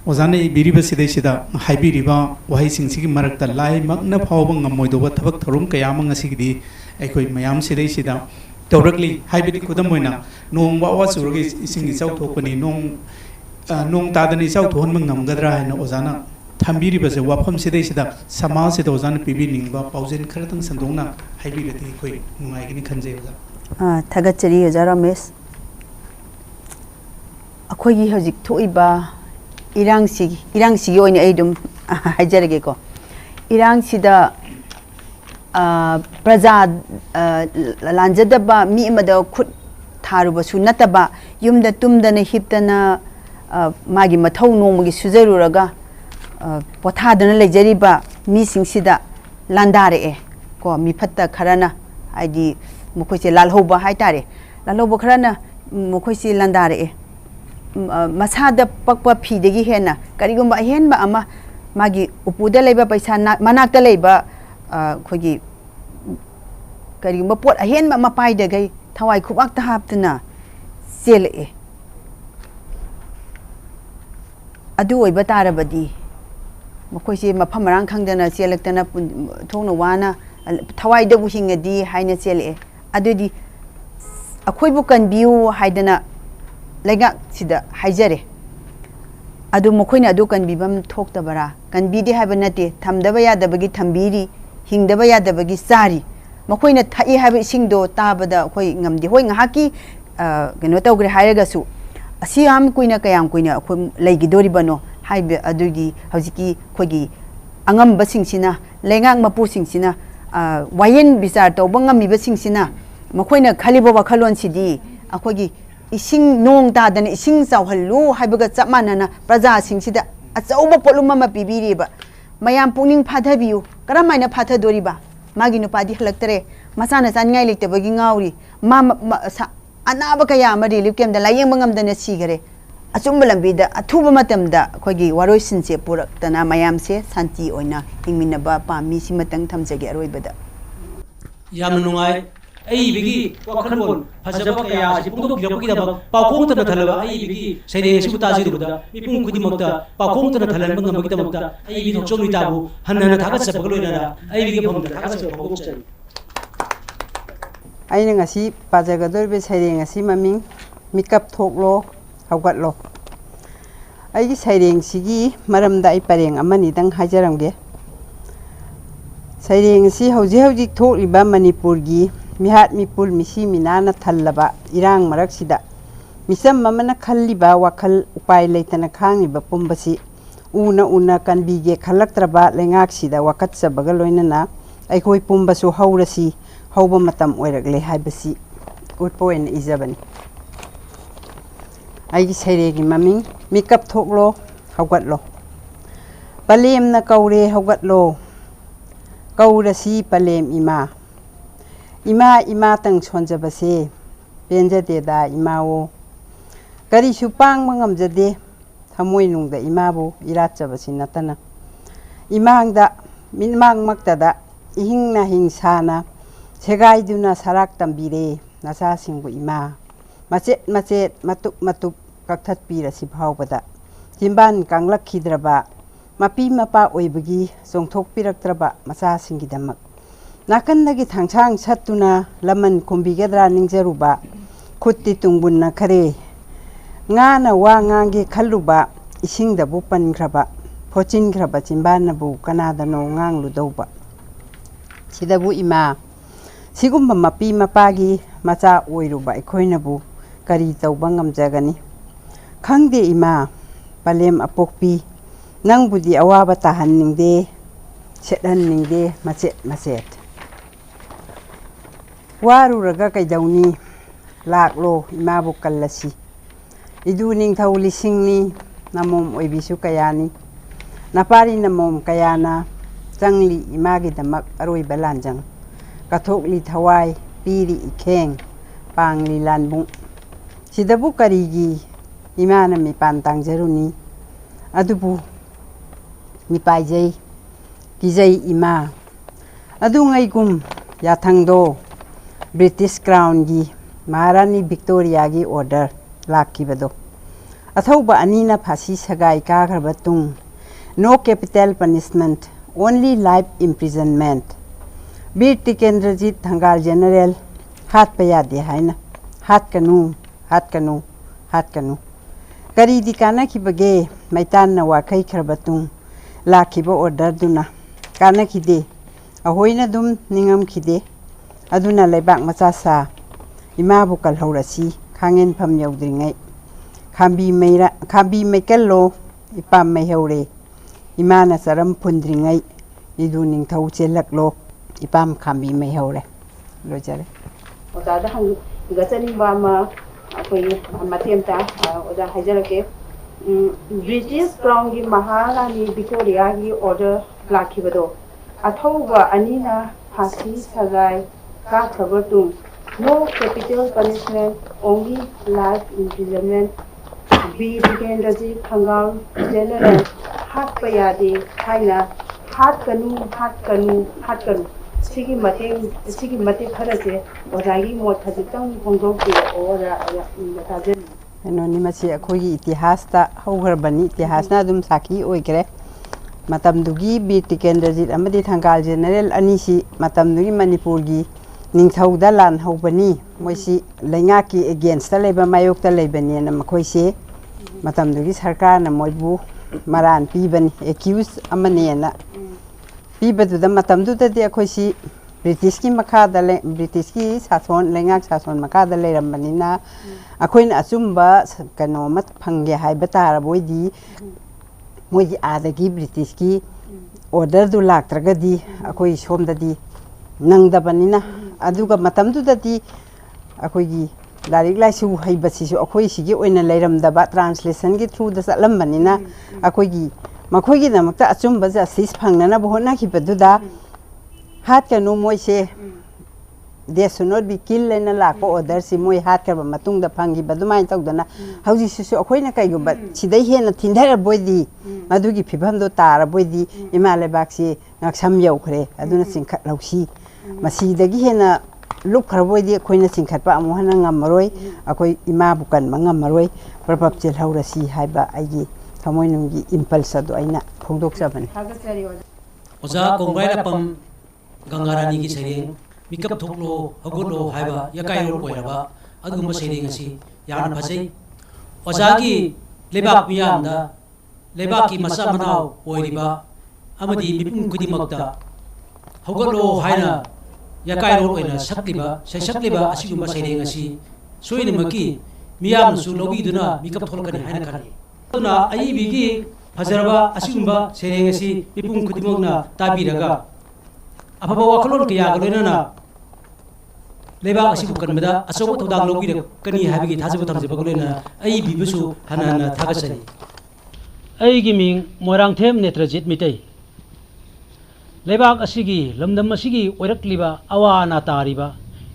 ozana ibiriba sidai sida haibiriba wahai singsigi marakta lai magna phawba ngamoidoba thabak thorum kayama ngasi gidi aikoi mayam sidai sida tawrakli haibidi kudamoina nong wa suragi isingi chau thokpani nong tadani chau thon ngamgadra haina ozana thambiriba se wafam sidai sida samaj sida ozana pibi ningba pauzen kharatang sandongna haibirati koi nungai gini khanjei oza Thagachari Oja Ramesh Akhoi hojik thoiba irangsi oina aidum hajarage ko irangsi da praja lanjadaba mi amada khut tharuba su nataba yumda tumdana hiptana magi mathau nomagi sujaruraga pothadana lejariba mi singsida landare ko mi phatta kharana aidi mukhoi lalhoba haitare lalhoba kharana mukhoi landare masada pakpa phidegi hena karigumba henba ama magi upuda leiba paisa manakta leiba khogi karigumba pot ahenba mapai dagai thawai khubak ta haptuna sele adu oiba tarabadi mukhoi mafam rang khangdana selektana thongna wana thawai dabu hingadi haina sele adudi akhoi bu kanbiu haidana Lega sida haijare adu mokhoina adu kanbibam thoktabara kanbidi habanate thamdaba yadabagi thambiri hingdaba yadabagi sari mokhoina thai haba isingdo tabada khoi ngamdi hoi ngahaki geno tawgre hairagasu asi am kuina kayam kuina khoi leigidori bano haibe adugi hojiki khogi angam basingsina lengang mapu singsina wayen bizar tawbanga mi basingsina mokhoina khalibo bakhalon sidi akhogi ising nong tadan ising zawhallu haibaga chapmanana praja singsida achauba poluma ma pibiriba mayam puning phathabiu karamaina phathadoriba magi nupadi halaktere masana changai lektebagi ngauri ma anaba kaya amari lipkem da layeng bangamdana sigare achumba lambida athuba matamda khogi waroisinse puraktana mayamse santi oina hingminaba pami simatang thamjage aroibada yamna nungai ai bigi wakhalbon phajaba kaya sipungdo bilapagi da pakhong ta thalaba ai bigi saide sibuta jiruda mipung kudi makta pakhong ta thalan bang magi da makta ai bigi chomni tabu hanna thagat sa pagloina da ai bigi phom da thagat sa pagok chari aina ngasi pajagador be saireng ngasi maming mikap thoklo hawgatlo aigi saireng sigi maramda ai pareng amani dang hajaramge saireng si hauji thokliba manipur gi mihat mipul misi minana thallaba irang maraksida misam mamana khalliba wakhal upai leitana khangiba pumbasi una kanbige khalaktraba lengaksida wakatsa bagaloinana aikoi pumbasu haurasi hauba matam oiragle haibasi utpoen izabani aigi sairegi maming mikap thoklo hawgatlo palemna kaure hawgatlo kaurasi palem ima tang sonjabase penjade da imao kari supang mangamjade ꯊꯃꯣꯏꯅꯨꯡꯗ ꯏꯃꯥꯕꯨ ꯏꯔꯥꯠꯆꯕꯁꯤ ꯅꯠꯇꯅ ꯏꯃꯥꯡꯗ ꯃꯤꯠꯃꯥꯡꯃꯛꯇꯗ 이hin나 hin사나 세가이두나 사락 담비레 나사싱부 이마 마쳇 마뚝 깍탓비라시 파우바다 진반 강락히드라바 마피 마파 오이부기 송톡비락드라바 마사싱기다막 나칸나기 당창 삿두나 라만 콤비게드라 닝제루바 콧띠 뚱분나 카레 nga나 와강게 칼루바 이싱다부 빤그라바 포친그라바 진반나부 까나다노 ngang 시다부 이마 시군바 마피 마파기 마자 오이루바 이코이나부 까리 tauba ngamjagani khangde ima palem apokpi nangbudi awaba tahanningsde sethanningsde macet waruraga kaidawni laklo imabu kallasi idu ningthau lisingni namom oibisu kayani napari namom kayana changli imagi damak aroi balanjang kathokli thawai piri ikheng pangli lanbung sidabu karigi imana mi pantang jaruni adubu mi paijai kijai ima adu ngaigum yathangdo British Crown gi Maharani Victoria gi order lakibado athauba anina phasi sagai ka garbatung no capital punishment only life imprisonment Bir Tikendrajit Thangal General hat payade haina hat kanu kari dikana kibage maitan na wakai kharbatung lakhiba order duna kana khide ahoina dum ningam khide aduna leibak macha sa imabu kalhorasi khangen pham yaudringai khambi maikello ipam mai heure imana saram phundringai idu ningthau chelaklo ipam khambi mai heure lojare oda hang gachani ma akoi matemta oda hajarake British Crown gi Maharani Victoria gi order lakhibado athauba anina phasi sagai ka khabatung no capital punishment only life imprisonment B Tikendrajit Thangal General hat payade haina hat kanu sigi mate kharase oragi mo thajitang hongdok te ora tajen eno nimasi akhogi itihasta haugharbani itihasna dum saki oigre matamdugi Bir Tikendrajit amadi Thangal General anisi matamdugi Manipur gi ningthauda lan haubani moisi leingaki against leba mayok ta lebani na makhoise matamdugi sarkar na moibu maran pibani accuse amane na pibadu da matamdu da de akhoisi British ki makada le British ki sason lengak sason makada le ramani na akhoina achumba kano mat phangge haiba tara boidi moji adagi British ki order du laktragadi akhoi somdadi nangdabani na aduga matamdu dadi akhoigi larik laisu haibasi su akhoi sigi oina leiramdaba translation gi through da salambani na akhoigi makhoigi namakta achumba justice phangnana bohona khibaduda hat kanu moise they should not be killed in a lack order si moi hat ka matung da phangi badumai tawdana hauji su akhoina kai guba sidai hena thindara boidi madugi phibam do tara boidi imale baksi ngaksam yaukhre aduna singkhat lausi masidagi hena luk kharboidi akhoina singkhat pa amu hana ngamaroi akoi ima bukan mangamaroi prabab chel haurasi haiba aigi thamoinungi impulse do aina phongdok sabani oja kongbai pam gangarani gi sereng mikap thoklo hagolo haiba yakai ro koiraba adugumba sereng asi yana phajai oja gi lebak miyamda lebak ki masa manau oiriba amadi mipum kudimakta hagolo haina yakai ro koina sakliba asigumba sereng asi soine maki miyam su lobi duna mikap tholkani haina khani tuna ai bigi fajaraba asigumba sereng asi mipum kudimokna tabiraga ababa wakalon kya galena leba asi bukan beda asobo todang logi de kani habigi thajibu thamje bagolena ai bibusu hanana thagasani ai giming morang them netrajit mitai lebak asigi lamdam asigi oirakliba awana tariba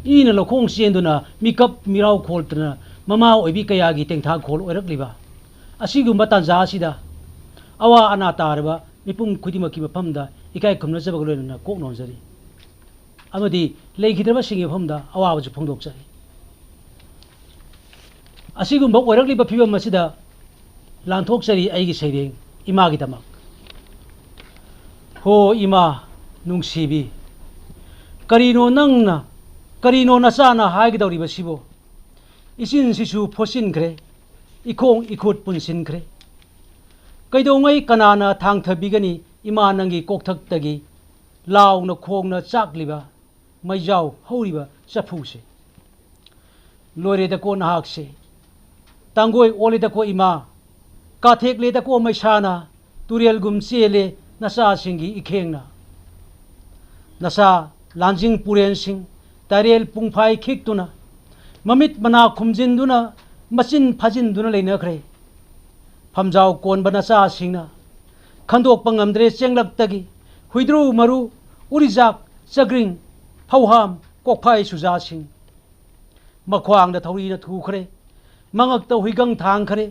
ina lokhong sienduna mikap mirau kholtna mama oibi kaya gi tengtha khol oirakliba ꯑꯁꯤꯒꯨꯝꯕ ꯇꯥꯟꯖꯥ ꯑꯁꯤꯗ ꯑꯋꯥ ꯑꯅꯥ ꯇꯥꯔꯕ ꯃꯤꯄꯨꯝ ꯈꯨꯗꯤꯡꯃꯛꯀꯤ ꯃꯐꯝꯗ ꯏꯀꯥꯏ ꯈꯨꯝꯅꯖꯕꯒ ꯂꯣꯏꯅꯅ ꯀꯣꯛ ꯅꯣꯟꯖꯔꯤ ꯑꯃꯗꯤ ꯂꯩꯈꯤꯗ꯭ꯔꯕꯁꯤꯡꯒꯤ ꯃꯐꯝꯗ ꯑꯋꯥꯕꯁꯨ ꯐꯣꯡꯗꯣꯛꯆꯔꯤ ꯑꯁꯤꯒꯨꯝꯕ ꯑꯣꯏꯔꯛꯂꯤꯕ ꯐꯤꯕꯝ ꯑꯁꯤꯗ ꯂꯥꯟꯊꯣꯛꯆꯔꯤ ꯑꯩꯒꯤ ꯁꯩꯔꯦꯡ ꯏꯃꯥꯒꯤꯗꯃꯛ ꯍꯣ ꯏꯃꯥ ꯅꯨꯡꯁꯤꯕꯤ ꯀꯔꯤꯅꯣ ꯅꯆꯥꯅ ꯍꯥꯏꯒꯗꯧꯔꯤꯕꯁꯤꯕꯨ 이신시수 포신그래 이콩 이콧 분신그래 그이동의 까나나 당터비가니 이마낭기 꼭턱떡이 라우나 콩나 짝리바 마이자우 허리바 샤푸시 로레다고 나학시 땅고이 올리다고 이마 까택레다고 마이샤나 두리얼금 시엘레 나사싱기 이캥나 나사 란징 뿌렌싱 다리엘 뿡파이 킥두나 ममित मना खुमजिंदुना मचिन फाजिंदुना लेनखरे फमजाव कोनबा नचासिंगना खंदोकपा ngamdre चेंगलक्तगी हुइद्रु मरु उरिजाक चग्रिंग फौहाम कोकफाई सुजासिंग मख्वांगदा थौरीना थुखरे मंगकता हुइगंग थांगखरे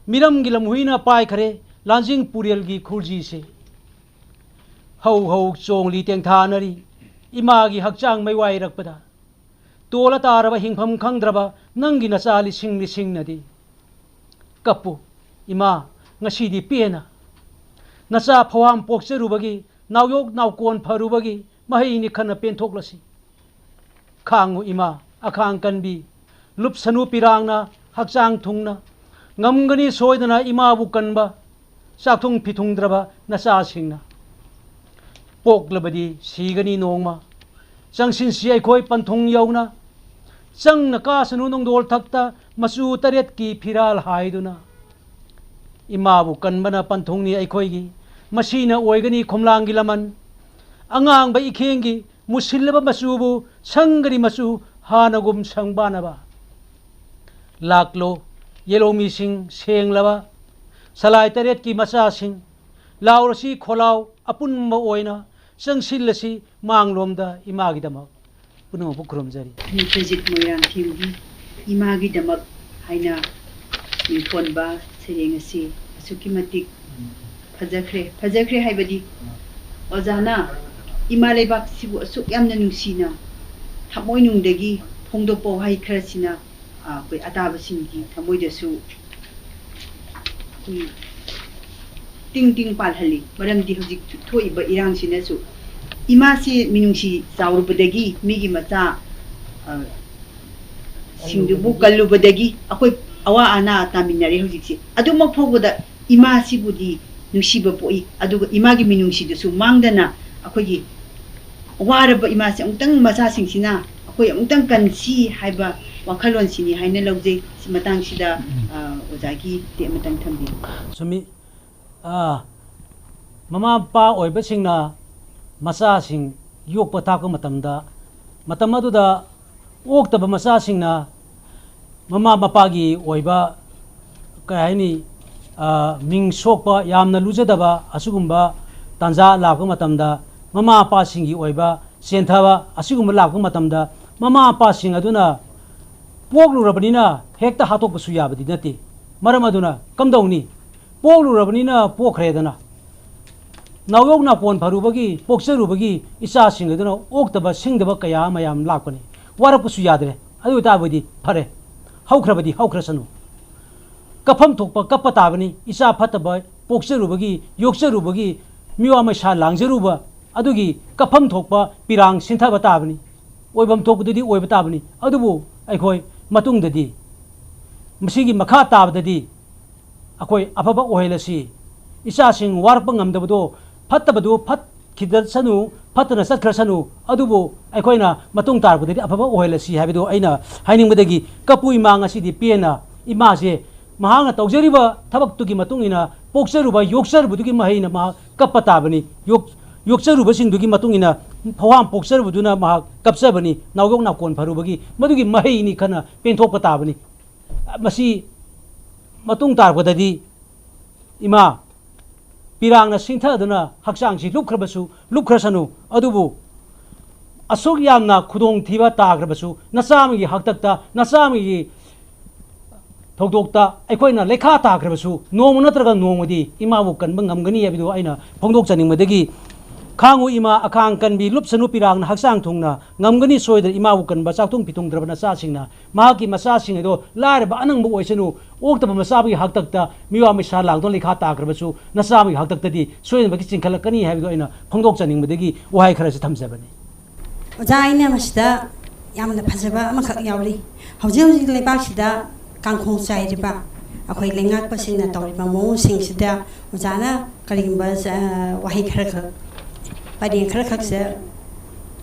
मिरमगी लमहुइना पाइखरे लांजिंग पुरियलगी खुरजीसे हौ हौ चोंगली तेंथानरी इमागी हकचांग मैवाइरकपदा तोला तारबा हिंफम खंगद्रबा नंगी नचा लिसिंग नदी कप्पु इमा ngasiदी पेना नचा फवाम पोक्चरुबगी नावयोग नावकोन फरुबगी महैनि खना पेनथोक्लसी खांगु इमा अखांग कनबी लुपसनु पिरांगना हकचांग थुंगना ngamgani soidana imabu kanba sakthung pithungdraba नचा सिंगना पोक्लबदी सीगनी नोंगमा चंगसिन सी अखोय पंथुंग यौना चंग नकासनु नोंदोल थक्ता मसु तरेत की फिराल हाइदुना इमाबु कनबना पंथुंगनी अखोयगी मसीना ओइगनी खोमलांगी लमन अंगांग बा इखेंगी मुसिल्लबा मसुबु संगरी मसु हानगुम संगबानबा लाकलो येलो मिसिंग सेंगलबा सलाय तरेत की मचा सिंग लाउरसी खोलाव अपुनबा ओइना चंगसिल्लसी मांगलोमदा इमागिदमक पुनः खुरुमजरी निप्रजित मोयरांग थीमगी इमागिदमक हाइना मिफोनबा सेरेंग असि असुकी मतिक फजख्रे हाइबदी ओजाना इमा लेबाक सिबु असुक यामना नुंसीना थमोय नुंदगी फोंदोपो हाइ खरसिना कोई अताबसिंगी थमोयदसु टिंग टिंग पालहली मरमदी हुजिक थोइबा इरांगसिनसु इमासी मिनुंसी चाउरुबदगी मिगी मचा सिंदुबु कल्लुबदगी अखोय अवा आना तामिनरे हुजिकसी अदुमक फोबदा इमासी बुदी नुसीबा पोई अदुगा इमागी मिनुंसीदसु मांगदना अखोयगी वारबा इमासी अमुतंग मचा सिंगसिना अखोय अमुतंग कनसी हाइबा वाखलोनसिनी हाइना लौजे मतंगसिदा ओजागी ते मतंग थंबी सुमी ममा पा ओइबसिंगना मचासिंग योगपा थापा मतम अदुदा ओक्तबा मचासिंगना ममा मपागी ओइबा कायनी मिंग सोकपा यामना लुजदबा असुगुम्बा तांजा लापा मतमदा ममा पासिंगी ओइबा सेंथाबा असुगुम्बा लापा मतमदा ममा पासिंग अदुना पोगलुरबनिना हेक्ता हातोकसु याबदि नते मरम अदुना कमदौनी पोगलुरबनिना पोखरेदना नावयोग नाकोन फरुबगी पोक्चरुबगी इचासिंग अदुना ओक्तबा सिंगदबा कया मयाम लापने वारपसु यादरे अदु ताबदी फरे हौख्रबदी हौख्रसनु कफम थोकपा कप्पा ताबनी इचा फतबा पोक्चरुबगी योक्चरुबगी मिवा मैसा लांगजरुबा अदुगी कफम थोकपा पिरांग सिंथाबा ताबनी ओइबम थोकददी ओइबा ताबनी अदुबु अखोय मतुंगददी मसिगी मखा ताबददी अखोय अफबा ओहेलसी इचासिंग वारपा ngamdabado फत्तबदु फत खिदसनु फतना सत्खरसनु अदुबो अखोयना मतुंग तारबददी अफबा ओहेलसी हाबिदो अइना हाइनिंगबदगी कपुई मांगसिदी पेना इमासे महांगा तौजरिबा थबक्तुगी मतुंगिना पोक्चरुबा योक्चरुबदुगी महिना मा कप्पा ताबनी योक्चरुबसिंदुगी मतुंगिना फवाम पोक्चरुबदुना मा कपसबनी नावयोग नाकोन फरुबगी मदुगी महिनी खना पेंथोकपा ताबनी मसी मतुंग तारबददी इमा पिरांगना सिंथदना हक्चांगसी लुपख्रसनु अदुबु असुक यामना खुदोंग थीबा ताग्रबसु नचामगी हक्तक्ता नचामगी ꯊꯧꯗꯣꯛꯇ ꯑꯩꯈꯣꯏꯅ ꯂꯩꯈꯥ ꯇꯥꯈ꯭ꯔꯕꯁꯨ ꯅꯣꯡꯃ ꯅꯠꯇ꯭ꯔꯒ ꯅꯣꯡꯃꯗꯤ ꯏꯃꯥꯕꯨ ꯀꯟꯕ ꯉꯝꯒꯅꯤ ꯍꯥꯏꯕꯗꯨ ꯑꯩꯅ ꯐꯣꯡꯗꯣꯛꯆꯅꯤꯡꯕꯗꯒꯤ ꯈꯥꯡꯉꯨ ꯏꯃꯥ ꯑꯈꯥꯡ ꯀꯟꯕꯤ ꯂꯨꯞꯁꯅꯨ ꯄꯤꯔꯥꯡꯅ ꯍꯛꯆꯥꯡ ꯊꯨꯡꯅ ꯉꯝꯒꯅꯤ ꯁꯣꯏꯗꯅ ꯏꯃꯥꯕꯨ ꯀꯟꯕ ꯆꯥꯛꯊꯨꯡ ꯄꯤꯊꯨꯡꯗ꯭ꯔꯕ ꯅꯆꯥꯁꯤꯡꯅ ꯃꯍꯥꯛꯀꯤ ꯃꯆꯥꯁꯤꯡ ꯑꯗꯣ ꯂꯥꯏꯔꯕ ꯑꯅꯪꯕ ꯑꯣꯏꯁꯅꯨ ꯑꯣꯛꯇꯕ ꯃꯆꯥꯕꯒꯤ ꯍꯥꯛꯇꯛꯇ ꯃꯤꯋꯥ ꯃꯩꯁꯥ ꯂꯥꯡꯗꯨꯅ ꯂꯩꯈꯥ ꯇꯥꯈ꯭ꯔꯕꯁꯨ ꯅꯆꯥꯕꯒꯤ ꯍꯥꯛꯇꯛꯇꯗꯤ ꯁꯣꯏꯗꯅꯃꯛꯀꯤ ꯆꯤꯡꯈꯠꯂꯛꯀꯅꯤ ꯍꯥꯏꯕꯗꯨ ꯑꯩꯅ ꯐꯣꯡꯗꯣꯛꯆꯅꯤꯡꯕꯗꯒꯤ ꯋꯥꯍꯩ ꯈꯔꯁꯤ ꯊꯝꯖꯕꯅꯤ ꯑꯣꯖꯥ ꯑꯩꯅ ꯃꯁꯤꯗ ꯌꯥꯝꯅ ꯐꯖꯕ ꯑꯃꯈꯛ ꯌꯥꯎꯔꯤ ꯍꯧꯖꯤꯛ ꯍꯧꯖꯤꯛ ꯂꯩꯕꯥꯛꯁꯤꯗ ꯀꯥꯡꯈꯣꯡ ꯆꯥꯏꯔꯤꯕ ꯑꯩꯈꯣꯏ ꯂꯩꯉꯥꯛꯄꯁꯤꯡꯅ ꯇꯧꯔꯤꯕ ꯃꯑꯣꯡꯁꯤꯡꯁꯤꯗ ꯑꯣꯖꯥꯅ ꯀꯔꯤꯒꯨꯝꯕ ꯋꯥꯍꯩ ꯈꯔꯈꯛ ꯄꯔꯦꯡ ꯈꯔꯈꯛꯁꯦ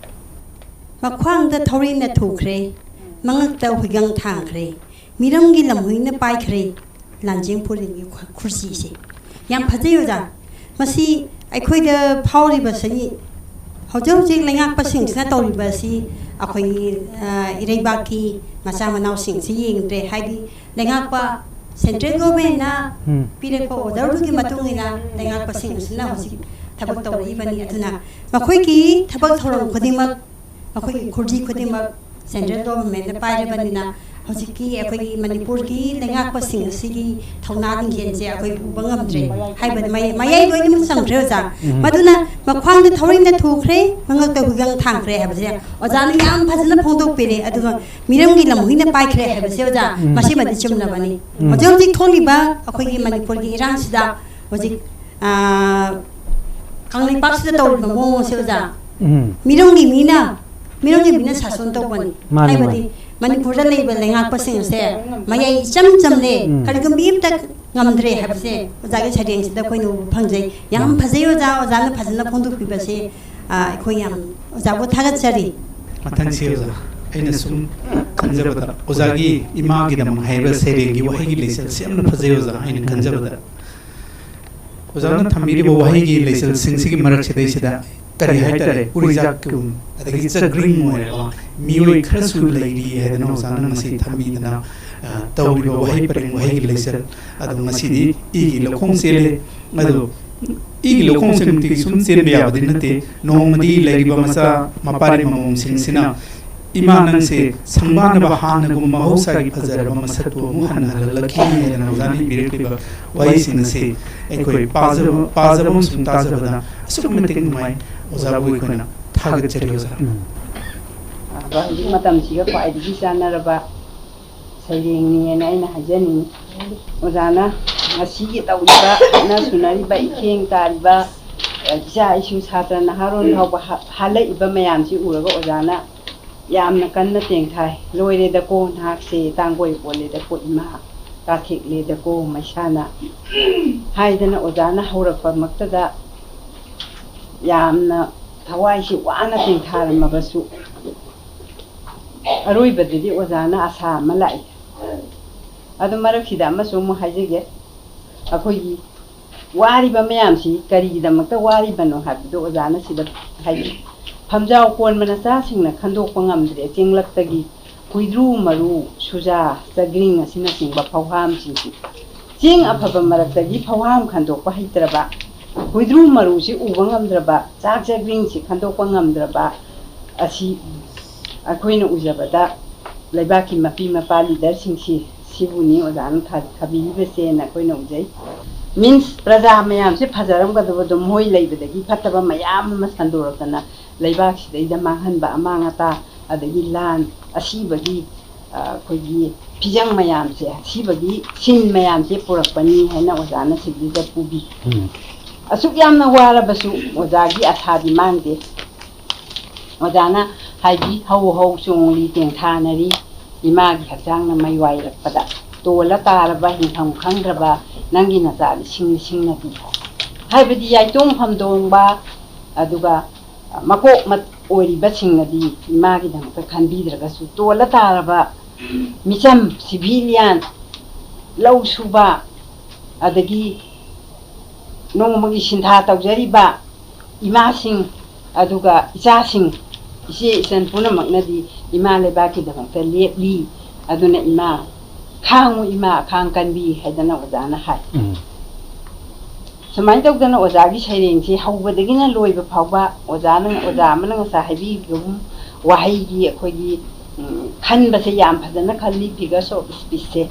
ꯃꯈ꯭ꯋꯥꯡꯗ ꯊꯧꯔꯤꯅ ꯊꯨꯈ꯭ꯔꯦ ꯃꯉꯛꯇ ꯍꯨꯏꯒꯪ ꯊꯥꯡꯈ꯭ꯔꯦ ꯃꯤꯔꯝꯒꯤ ꯂꯝꯍꯨꯏꯅ ꯄꯥꯏꯈ꯭ꯔꯦ ꯂꯥꯟꯖꯦꯡ ꯄꯨꯔꯤꯒꯤ ꯈꯨꯔꯁꯤꯁꯦ ꯌꯥꯝ ꯐꯖꯩ ꯑꯣꯖꯥ ꯃꯁꯤ ꯑꯩꯈꯣꯏꯗ ꯐꯥꯎꯔꯤꯕꯁꯤ ꯍꯧꯖꯤꯛ ꯍꯧꯖꯤꯛ ꯂꯩꯉꯥꯛꯄꯁꯤꯡꯁꯤꯅ ꯇꯧꯔꯤꯕ ꯑꯁꯤ ꯑꯩꯈꯣꯏꯒꯤ ꯏꯔꯩꯕꯥꯛꯀꯤ ꯃꯆꯥ ꯃꯅꯥꯎꯁꯤꯡꯁꯤ ꯌꯦꯡꯗ꯭ꯔꯦ ꯍꯥꯏꯗꯤ ꯂꯩꯉꯥꯛꯄ ꯁꯦꯟꯇ꯭ꯔꯦꯜ ꯒꯣꯚꯔꯟꯃꯦꯟꯠꯅ ꯄꯤꯔꯛꯄ ꯑꯣꯔꯗꯔꯗꯨꯒꯤ ꯃꯇꯨꯡ ꯏꯟꯅ ꯂꯩꯉꯥꯛꯄꯁꯤꯡ ꯑꯁꯤꯅ ꯍꯧꯖꯤꯛ ꯊꯕꯛ ꯇꯧꯔꯛꯏꯕꯅꯤ ꯑꯗꯨꯅ ꯃꯈꯣꯏꯒꯤ ꯊꯕꯛ ꯊꯧꯔꯝ ꯈꯨꯗꯤꯡꯃꯛ ꯃꯈꯣꯏꯒꯤ ꯈꯨꯔꯖꯤ ꯈꯨꯗꯤꯡꯃꯛ ꯁꯦꯟꯇ꯭ꯔꯦꯜ ꯒꯣꯚꯔꯟꯃꯦꯟꯠꯅ ꯄꯥꯏꯔꯕꯅꯤꯅ ꯍꯧꯖꯤꯛꯀꯤ ꯑꯩꯈꯣꯏꯒꯤ ꯃꯅꯤꯄꯨꯔꯒꯤ ꯂꯩꯉꯥꯛꯄꯁꯤꯡ ꯑꯁꯤꯒꯤ ꯊꯧꯅꯥ ꯂꯤꯡꯖꯦꯜꯁꯦ ꯑꯩꯈꯣꯏ ꯎꯕ ꯉꯝꯗ꯭ꯔꯦ ꯍꯥꯏꯕꯗꯤ ꯃꯌꯥꯏ ꯂꯣꯏꯅꯃꯛ ꯆꯪꯈ꯭ꯔꯦ ꯑꯣꯖꯥ ꯃꯗꯨꯅ ꯃꯈ꯭ꯋꯥꯡꯗ ꯊꯧꯔꯤꯅ ꯊꯨꯈ꯭ꯔꯦ ꯃꯉꯛꯇ ꯍꯨꯏꯒꯪ ꯊꯥꯡꯈ꯭ꯔꯦ ꯍꯥꯏꯕꯁꯦ ꯑꯣꯖꯥꯅ ꯌꯥꯝ ꯐꯖꯅ ꯐꯣꯡꯗꯣꯛꯄꯤꯔꯦ ꯑꯗꯨꯒ ꯃꯤꯔꯝꯒꯤ ꯂꯝꯍꯨꯏꯅ ꯄꯥꯏꯈ꯭ꯔꯦ ꯍꯥꯏꯕꯁꯦ ꯑꯣꯖꯥ ꯃꯁꯤꯃꯗꯤ ꯆꯨꯝꯂꯕꯅꯤ ꯍꯧꯖꯤꯛ ꯍꯧꯖꯤꯛ ꯊꯣꯛꯂꯤꯕ ꯑꯩꯈꯣꯏꯒꯤ ꯃꯅꯤꯄꯨꯔꯒꯤ ꯏꯔꯥꯡꯁꯤꯗ ꯍꯧꯖꯤꯛ ꯀꯪꯂꯩꯄꯥꯛꯁꯤꯗ ꯇꯧꯔꯤꯕ ꯃꯑꯣꯡꯁꯦ ꯑꯣꯖꯥ ꯃꯤꯔꯝꯒꯤ ꯃꯤꯅ ꯁꯥꯁꯣꯟ ꯇꯧꯕꯅꯤ ꯍꯥꯏꯕꯗꯤ ꯃꯅꯤꯄꯨꯔꯗ ꯂꯩꯕ ꯂꯩꯉꯥꯛꯄꯁꯤꯡ ꯑꯁꯦ ꯃꯌꯥꯏ ꯏꯆꯝ ꯆꯝꯂꯦ ꯀꯔꯤꯒꯨꯝꯕ ꯑꯃꯇ ꯉꯝꯗ꯭ꯔꯦ ꯍꯥꯏꯕꯁꯦ ꯑꯣꯖꯥꯒꯤ ꯁꯩꯔꯦꯡꯁꯤꯗ ꯑꯩꯈꯣꯏꯅ ꯎꯕ ꯐꯪꯖꯩ ꯌꯥꯝ ꯐꯖꯩ ꯑꯣꯖꯥꯅ ꯐꯖꯅ ꯐꯣꯡꯗꯣꯛꯄꯤꯕꯁꯦ ꯑꯩꯈꯣꯏ ꯌꯥꯝ ꯑꯣꯖꯥꯕꯨ ꯊꯥꯒꯠꯆꯔꯤ ꯃꯊꯪꯁꯤ ꯑꯣꯖꯥ ꯑꯩꯅ ꯁꯨꯝ ꯈꯟꯖꯕꯗ ꯑꯣꯖꯥꯒꯤ ꯏꯃꯥꯒꯤꯗꯃꯛ ꯍꯥꯏꯔꯤꯕ ꯁꯩꯔꯦꯡꯒꯤ ꯋꯥꯍꯩꯒꯤ ꯂꯩꯆꯜꯁꯤ ꯌꯥꯝꯅ ꯐꯖꯩ ꯑꯣꯖꯥ ꯑꯩꯅ ꯈꯟꯖꯕꯗ ꯑꯣꯖꯥꯅ ꯊꯝꯕꯤꯔꯤꯕ ꯋꯥꯍꯩꯒꯤ ꯂꯩꯆꯜꯁꯤꯡꯁꯤꯒꯤ ꯃꯔꯛꯁꯤꯗꯩꯁꯤꯗ ꯀꯔꯤ ꯍꯥꯏꯇꯥꯔꯦ ꯎꯔꯤꯖꯥꯛꯀꯨꯝ ꯑꯗꯒꯤ ꯆꯒ꯭ꯔꯤꯡ ꯑꯣꯏꯔꯕ ꯃꯤꯑꯣꯏ ꯈꯔꯁꯨ ꯂꯩꯔꯤ ꯍꯥꯏꯗꯅ ꯑꯣꯖꯥꯅ ꯉꯁꯤ ꯊꯝꯕꯤꯗꯅ ꯇꯧꯔꯤꯕ ꯋꯥꯍꯩ ꯄꯔꯦꯡ ꯋꯥꯍꯩꯒꯤ ꯂꯩꯆꯜ ꯑꯗꯣ ꯉꯁꯤꯗꯤ ꯏꯒꯤ ꯂꯧꯈꯣꯡ ꯆꯦꯜꯂꯦ ꯑꯗꯣ ꯏꯒꯤ ꯂꯧꯈꯣꯡꯁꯦ ꯅꯨꯡꯇꯤꯒꯤ ꯁꯨꯝ ꯆꯦꯟꯕ ꯌꯥꯕꯗꯤ ꯅꯠꯇꯦ ꯅꯣꯡꯃꯗꯤ ꯂꯩꯔꯤꯕ ꯃꯆꯥ ꯃꯄꯥꯔꯤ ꯃꯃꯣꯝꯁꯤꯡꯁꯤꯅ ꯏꯃꯥ ꯅꯪꯁꯦ ꯁꯪꯕꯥꯅꯕ ꯍꯥꯟꯅꯒꯨꯝ ꯃꯍꯧꯁꯥꯒꯤ ꯐꯖꯔꯕ ꯃꯁꯛꯇꯨ ꯑꯃꯨꯛ ꯍꯟꯅ ꯍꯜꯂꯛꯈꯤ ꯍꯥꯏꯗꯅ ꯑꯣꯖꯥꯅ ꯏꯕꯤꯔꯛꯂꯤꯕ ꯋꯥꯍꯩꯁꯤꯡ ꯑꯁꯤ ꯑꯩꯈꯣꯏ ꯄꯥꯖꯕ ꯑꯃꯁꯨꯡ ꯇꯥꯖꯕꯗ ꯑꯁꯨꯛꯀꯤ ꯃꯇꯤꯛ ꯅꯨꯡꯉꯥꯏ ꯑꯣꯖꯥꯕꯨ ꯑꯩꯈꯣꯏꯅ ꯊꯥꯒꯠꯆꯔꯤ ꯑꯣꯖꯥ ꯍꯧꯖꯤꯛ ꯃꯇꯝꯁꯤꯒ ꯈ꯭ꯋꯥꯏꯗꯒꯤ ꯆꯥꯟꯅꯔꯕ ꯁꯩꯔꯦꯡꯅꯤꯅ ꯑꯩꯅ ꯍꯥꯏꯖꯅꯤꯡꯉꯤ ꯑꯣꯖꯥꯅ ꯉꯁꯤꯒꯤ ꯇꯧꯔꯤꯕ ꯍꯠꯅ ꯁꯨꯅꯔꯤꯕ ꯏꯈꯦꯡ ꯇꯥꯔꯤꯕ ꯏꯆꯥ ꯏꯁꯨ ꯁꯥꯇ꯭ꯔ ꯅꯍꯥꯔꯣꯟ ꯐꯥꯎꯕ ꯍꯜꯂꯛꯏꯕ ꯃꯌꯥꯝꯁꯤ ꯎꯔꯒ ꯑꯣꯖꯥꯅ ꯌꯥꯝꯅ ꯀꯟꯅ ꯇꯦꯡꯊꯥꯏ ꯂꯣꯏꯔꯦꯗꯀꯣ ꯅꯍꯥꯛꯁꯦ ꯇꯥꯡꯒꯣꯏ ꯑꯣꯜꯂꯦꯗꯀꯣ ꯏꯃꯥ ꯀꯥꯊꯦꯛꯂꯦꯗꯀꯣ ꯃꯩꯁꯥꯅ ꯍꯥꯏꯗꯅ ꯑꯣꯖꯥꯅ ꯍꯧꯔꯛꯄꯃꯛꯇꯗ ꯌꯥꯝꯅ ꯊꯋꯥꯏꯁꯤ ꯋꯥꯅ ꯇꯦꯡꯊꯥꯔꯝꯃꯕꯁꯨ ꯑꯔꯣꯏꯕꯗꯗꯤ ꯑꯣꯖꯥꯅ ꯑꯁꯥ ꯑꯃ ꯂꯥꯛꯏ ꯑꯗꯨ ꯃꯔꯛꯁꯤꯗ ꯑꯃꯁꯨ ꯑꯃꯨꯛ ꯍꯥꯏꯖꯒꯦ ꯑꯩꯈꯣꯏꯒꯤ ꯋꯥꯔꯤꯕ ꯃꯌꯥꯝꯁꯤ ꯀꯔꯤꯒꯤꯗꯃꯛꯇ ꯋꯥꯔꯤꯕꯅꯣ ꯍꯥꯏꯕꯗꯨ ꯑꯣꯖꯥꯅ ꯁꯤꯗ ꯍꯥꯏꯕꯤ ꯐꯝꯖꯥꯎ ꯀꯣꯟꯕ ꯅꯆꯥꯁꯤꯡꯅ ꯈꯟꯗꯣꯛꯄ ꯉꯝꯗ꯭ꯔꯦ ꯆꯤꯡꯂꯛꯇꯒꯤ ꯍꯨꯏꯗ꯭ꯔꯨ ꯃꯔꯨ ꯁꯨꯖꯥ ꯆꯒ꯭ꯔꯤꯡ ꯑꯁꯤꯅꯆꯤꯡꯕ ꯐꯧꯍꯥꯝꯁꯤꯡꯁꯤ ꯆꯦꯡ ꯑꯐꯕ ꯃꯔꯛꯇꯒꯤ ꯐꯧꯍꯥꯝ ꯈꯟꯗꯣꯛꯄ ꯍꯩꯇ꯭ꯔꯕ ꯍꯨꯏꯗ꯭ꯔꯨ ꯃꯔꯨꯁꯤ ꯎꯕ ꯉꯝꯗ꯭ꯔꯕ ꯆꯥꯛ ꯆꯒ꯭ꯔꯤꯡꯁꯤ ꯈꯟꯗꯣꯛꯄ ꯉꯝꯗ꯭ꯔꯕ ꯑꯁꯤ ꯑꯩꯈꯣꯏꯅ ꯎꯖꯕꯗ ꯂꯩꯕꯥꯛꯀꯤ ꯃꯄꯤ ꯃꯄꯥ ꯂꯤꯗꯔꯁꯤꯡꯁꯤ ꯁꯤꯕꯨꯅꯤ ꯑꯣꯖꯥꯅ ꯊꯥꯕꯤꯔꯤꯕꯁꯦꯅ ꯑꯩꯈꯣꯏꯅ ꯎꯖꯩ ꯃꯤꯟꯁ ꯄ꯭ꯔꯖꯥ ꯃꯌꯥꯝꯁꯦ ꯐꯖꯔꯝꯒꯗꯕꯗꯣ ꯃꯣꯏ ꯂꯩꯕꯗꯒꯤ ꯐꯠꯇꯕ ꯃꯌꯥꯝ ꯑꯃ ꯁꯟꯗꯣꯔꯛꯇꯅ ꯂꯩꯕꯥꯛꯁꯤꯗꯩꯗ ꯃꯥꯡꯍꯟꯕ ꯑꯃꯥꯡ ꯑꯇꯥ ꯑꯗꯒꯤ ꯂꯥꯟ ꯑꯁꯤꯕꯒꯤ ꯑꯩꯈꯣꯏꯒꯤ ꯐꯤꯖꯪ ꯃꯌꯥꯝꯁꯦ ꯑꯁꯤꯕꯒꯤ ꯁꯤꯟ ꯃꯌꯥꯝꯁꯦ ꯄꯨꯔꯛꯄꯅꯤ ꯍꯥꯏꯅ ꯑꯣꯖꯥꯅ ꯁꯤꯒꯤꯗ ꯄꯨꯕꯤ ꯑꯁꯨꯛ ꯌꯥꯝꯅ ꯋꯥꯔꯕꯁꯨ ꯑꯣꯖꯥꯒꯤ ꯑꯁꯥꯗꯤ ꯃꯥꯡꯗꯦ ꯑꯣꯖꯥꯅ ꯍꯥꯏꯗꯤ ꯍꯧ ꯍꯧ ꯆꯣꯡꯂꯤ ꯇꯦꯡꯊꯥꯅꯔꯤ ꯏꯃꯥꯒꯤ ꯍꯛꯆꯥꯡꯅ ꯃꯩ ꯋꯥꯏꯔꯛꯄꯗ ꯇꯣꯜꯂ ꯇꯥꯔꯕ ꯍꯤꯡꯐꯝ ꯈꯪꯗ꯭ꯔꯕ ꯅꯪꯒꯤ ꯅꯆꯥ ꯂꯤꯁꯤꯡꯅꯗꯤ ꯍꯥꯏꯕꯗꯤ ꯌꯥꯏꯇꯣꯡ ꯐꯝꯗꯣꯡꯕ ꯑꯗꯨꯒ ꯃꯀꯣꯛ ꯑꯣꯏꯔꯤꯕꯁꯤꯡꯅꯗꯤ ꯏꯃꯥꯒꯤꯗꯃꯛꯇ ꯈꯟꯕꯤꯗ꯭ꯔꯒꯁꯨ ꯇꯣꯜꯂ ꯇꯥꯔꯕ ꯃꯤꯆꯝ ꯁꯤꯚꯤꯂꯤꯌꯥꯟ ꯂꯧ ꯁꯨꯕ ꯑꯗꯒꯤ ꯅꯣꯡꯃꯒꯤ ꯁꯤꯟꯊꯥ ꯇꯧꯖꯔꯤꯕ ꯏꯃꯥꯁꯤꯡ ꯑꯗꯨꯒ ꯏꯆꯥꯁꯤꯡ ꯏꯆꯦ ꯏꯆꯟ ꯄꯨꯝꯅꯃꯛꯅꯗꯤ ꯏꯃꯥ ꯂꯩꯕꯥꯛꯀꯤꯗꯃꯛꯇ ꯂꯦꯞꯂꯤ ꯑꯗꯨꯅ ꯏꯃꯥ ꯈꯥꯡꯉꯨ ꯏꯃꯥ ꯑꯈꯥꯡ ꯀꯟꯕꯤ ꯍꯥꯏꯗꯅ ꯑꯣꯖꯥꯅ ꯍꯥꯏ ꯁꯨꯃꯥꯏꯅ ꯇꯧꯗꯅ ꯑꯣꯖꯥꯒꯤ ꯁꯩꯔꯦꯡꯁꯤ ꯍꯧꯕꯗꯒꯤꯅ ꯂꯣꯏꯕ ꯐꯥꯎꯕ ꯑꯣꯖꯥ ꯑꯃꯅ ꯉꯁꯥꯏ ꯍꯥꯏꯕꯤꯈꯤꯕꯒꯨം ꯋꯥꯍꯩꯒꯤ ꯑꯩꯈꯣꯏꯒꯤ ꯈꯟꯕꯁꯦ ꯌꯥꯝ ꯐꯖꯅ ꯈꯜꯂꯤ ꯐꯤꯒꯔꯁ of ꯁ꯭ꯄꯤꯆꯁꯦ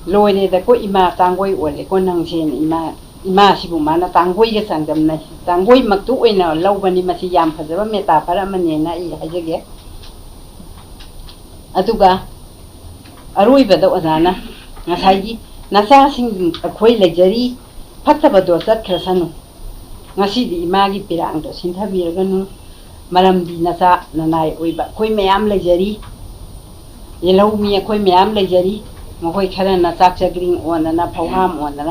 loire ko ima tangoi ole ko nang sen ima sibu mana tangoi ga sangdam na tangoi maktu oina lawbani masi yam phajaba meta phara mane na I hajege aduga aroi bada ozana ngasai nasa sing khoi lejari phattaba do sat khrasanu ngasi di ima gi pirang do sinthabiraganu maramdi nasa nanai oiba khoi mayam lejari yelau mi khoi mayam lejari Mahoy kara na saksa green on na pauham on na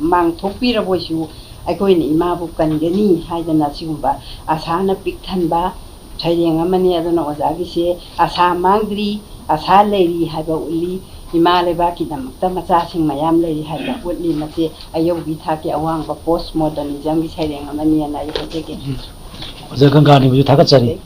mang thokpira boisu aikoi ni imabu kangani haidana sigumba asana pikthanba thaireng amani aduna ojagi se asa mangdri asa leiri haiba uli imale ba ki damakta macha sing mayam leiri haiba utli mate ayogi thaki awang ba postmodernism gi thaireng amani na I hojege Oja Gangani bu thagat chari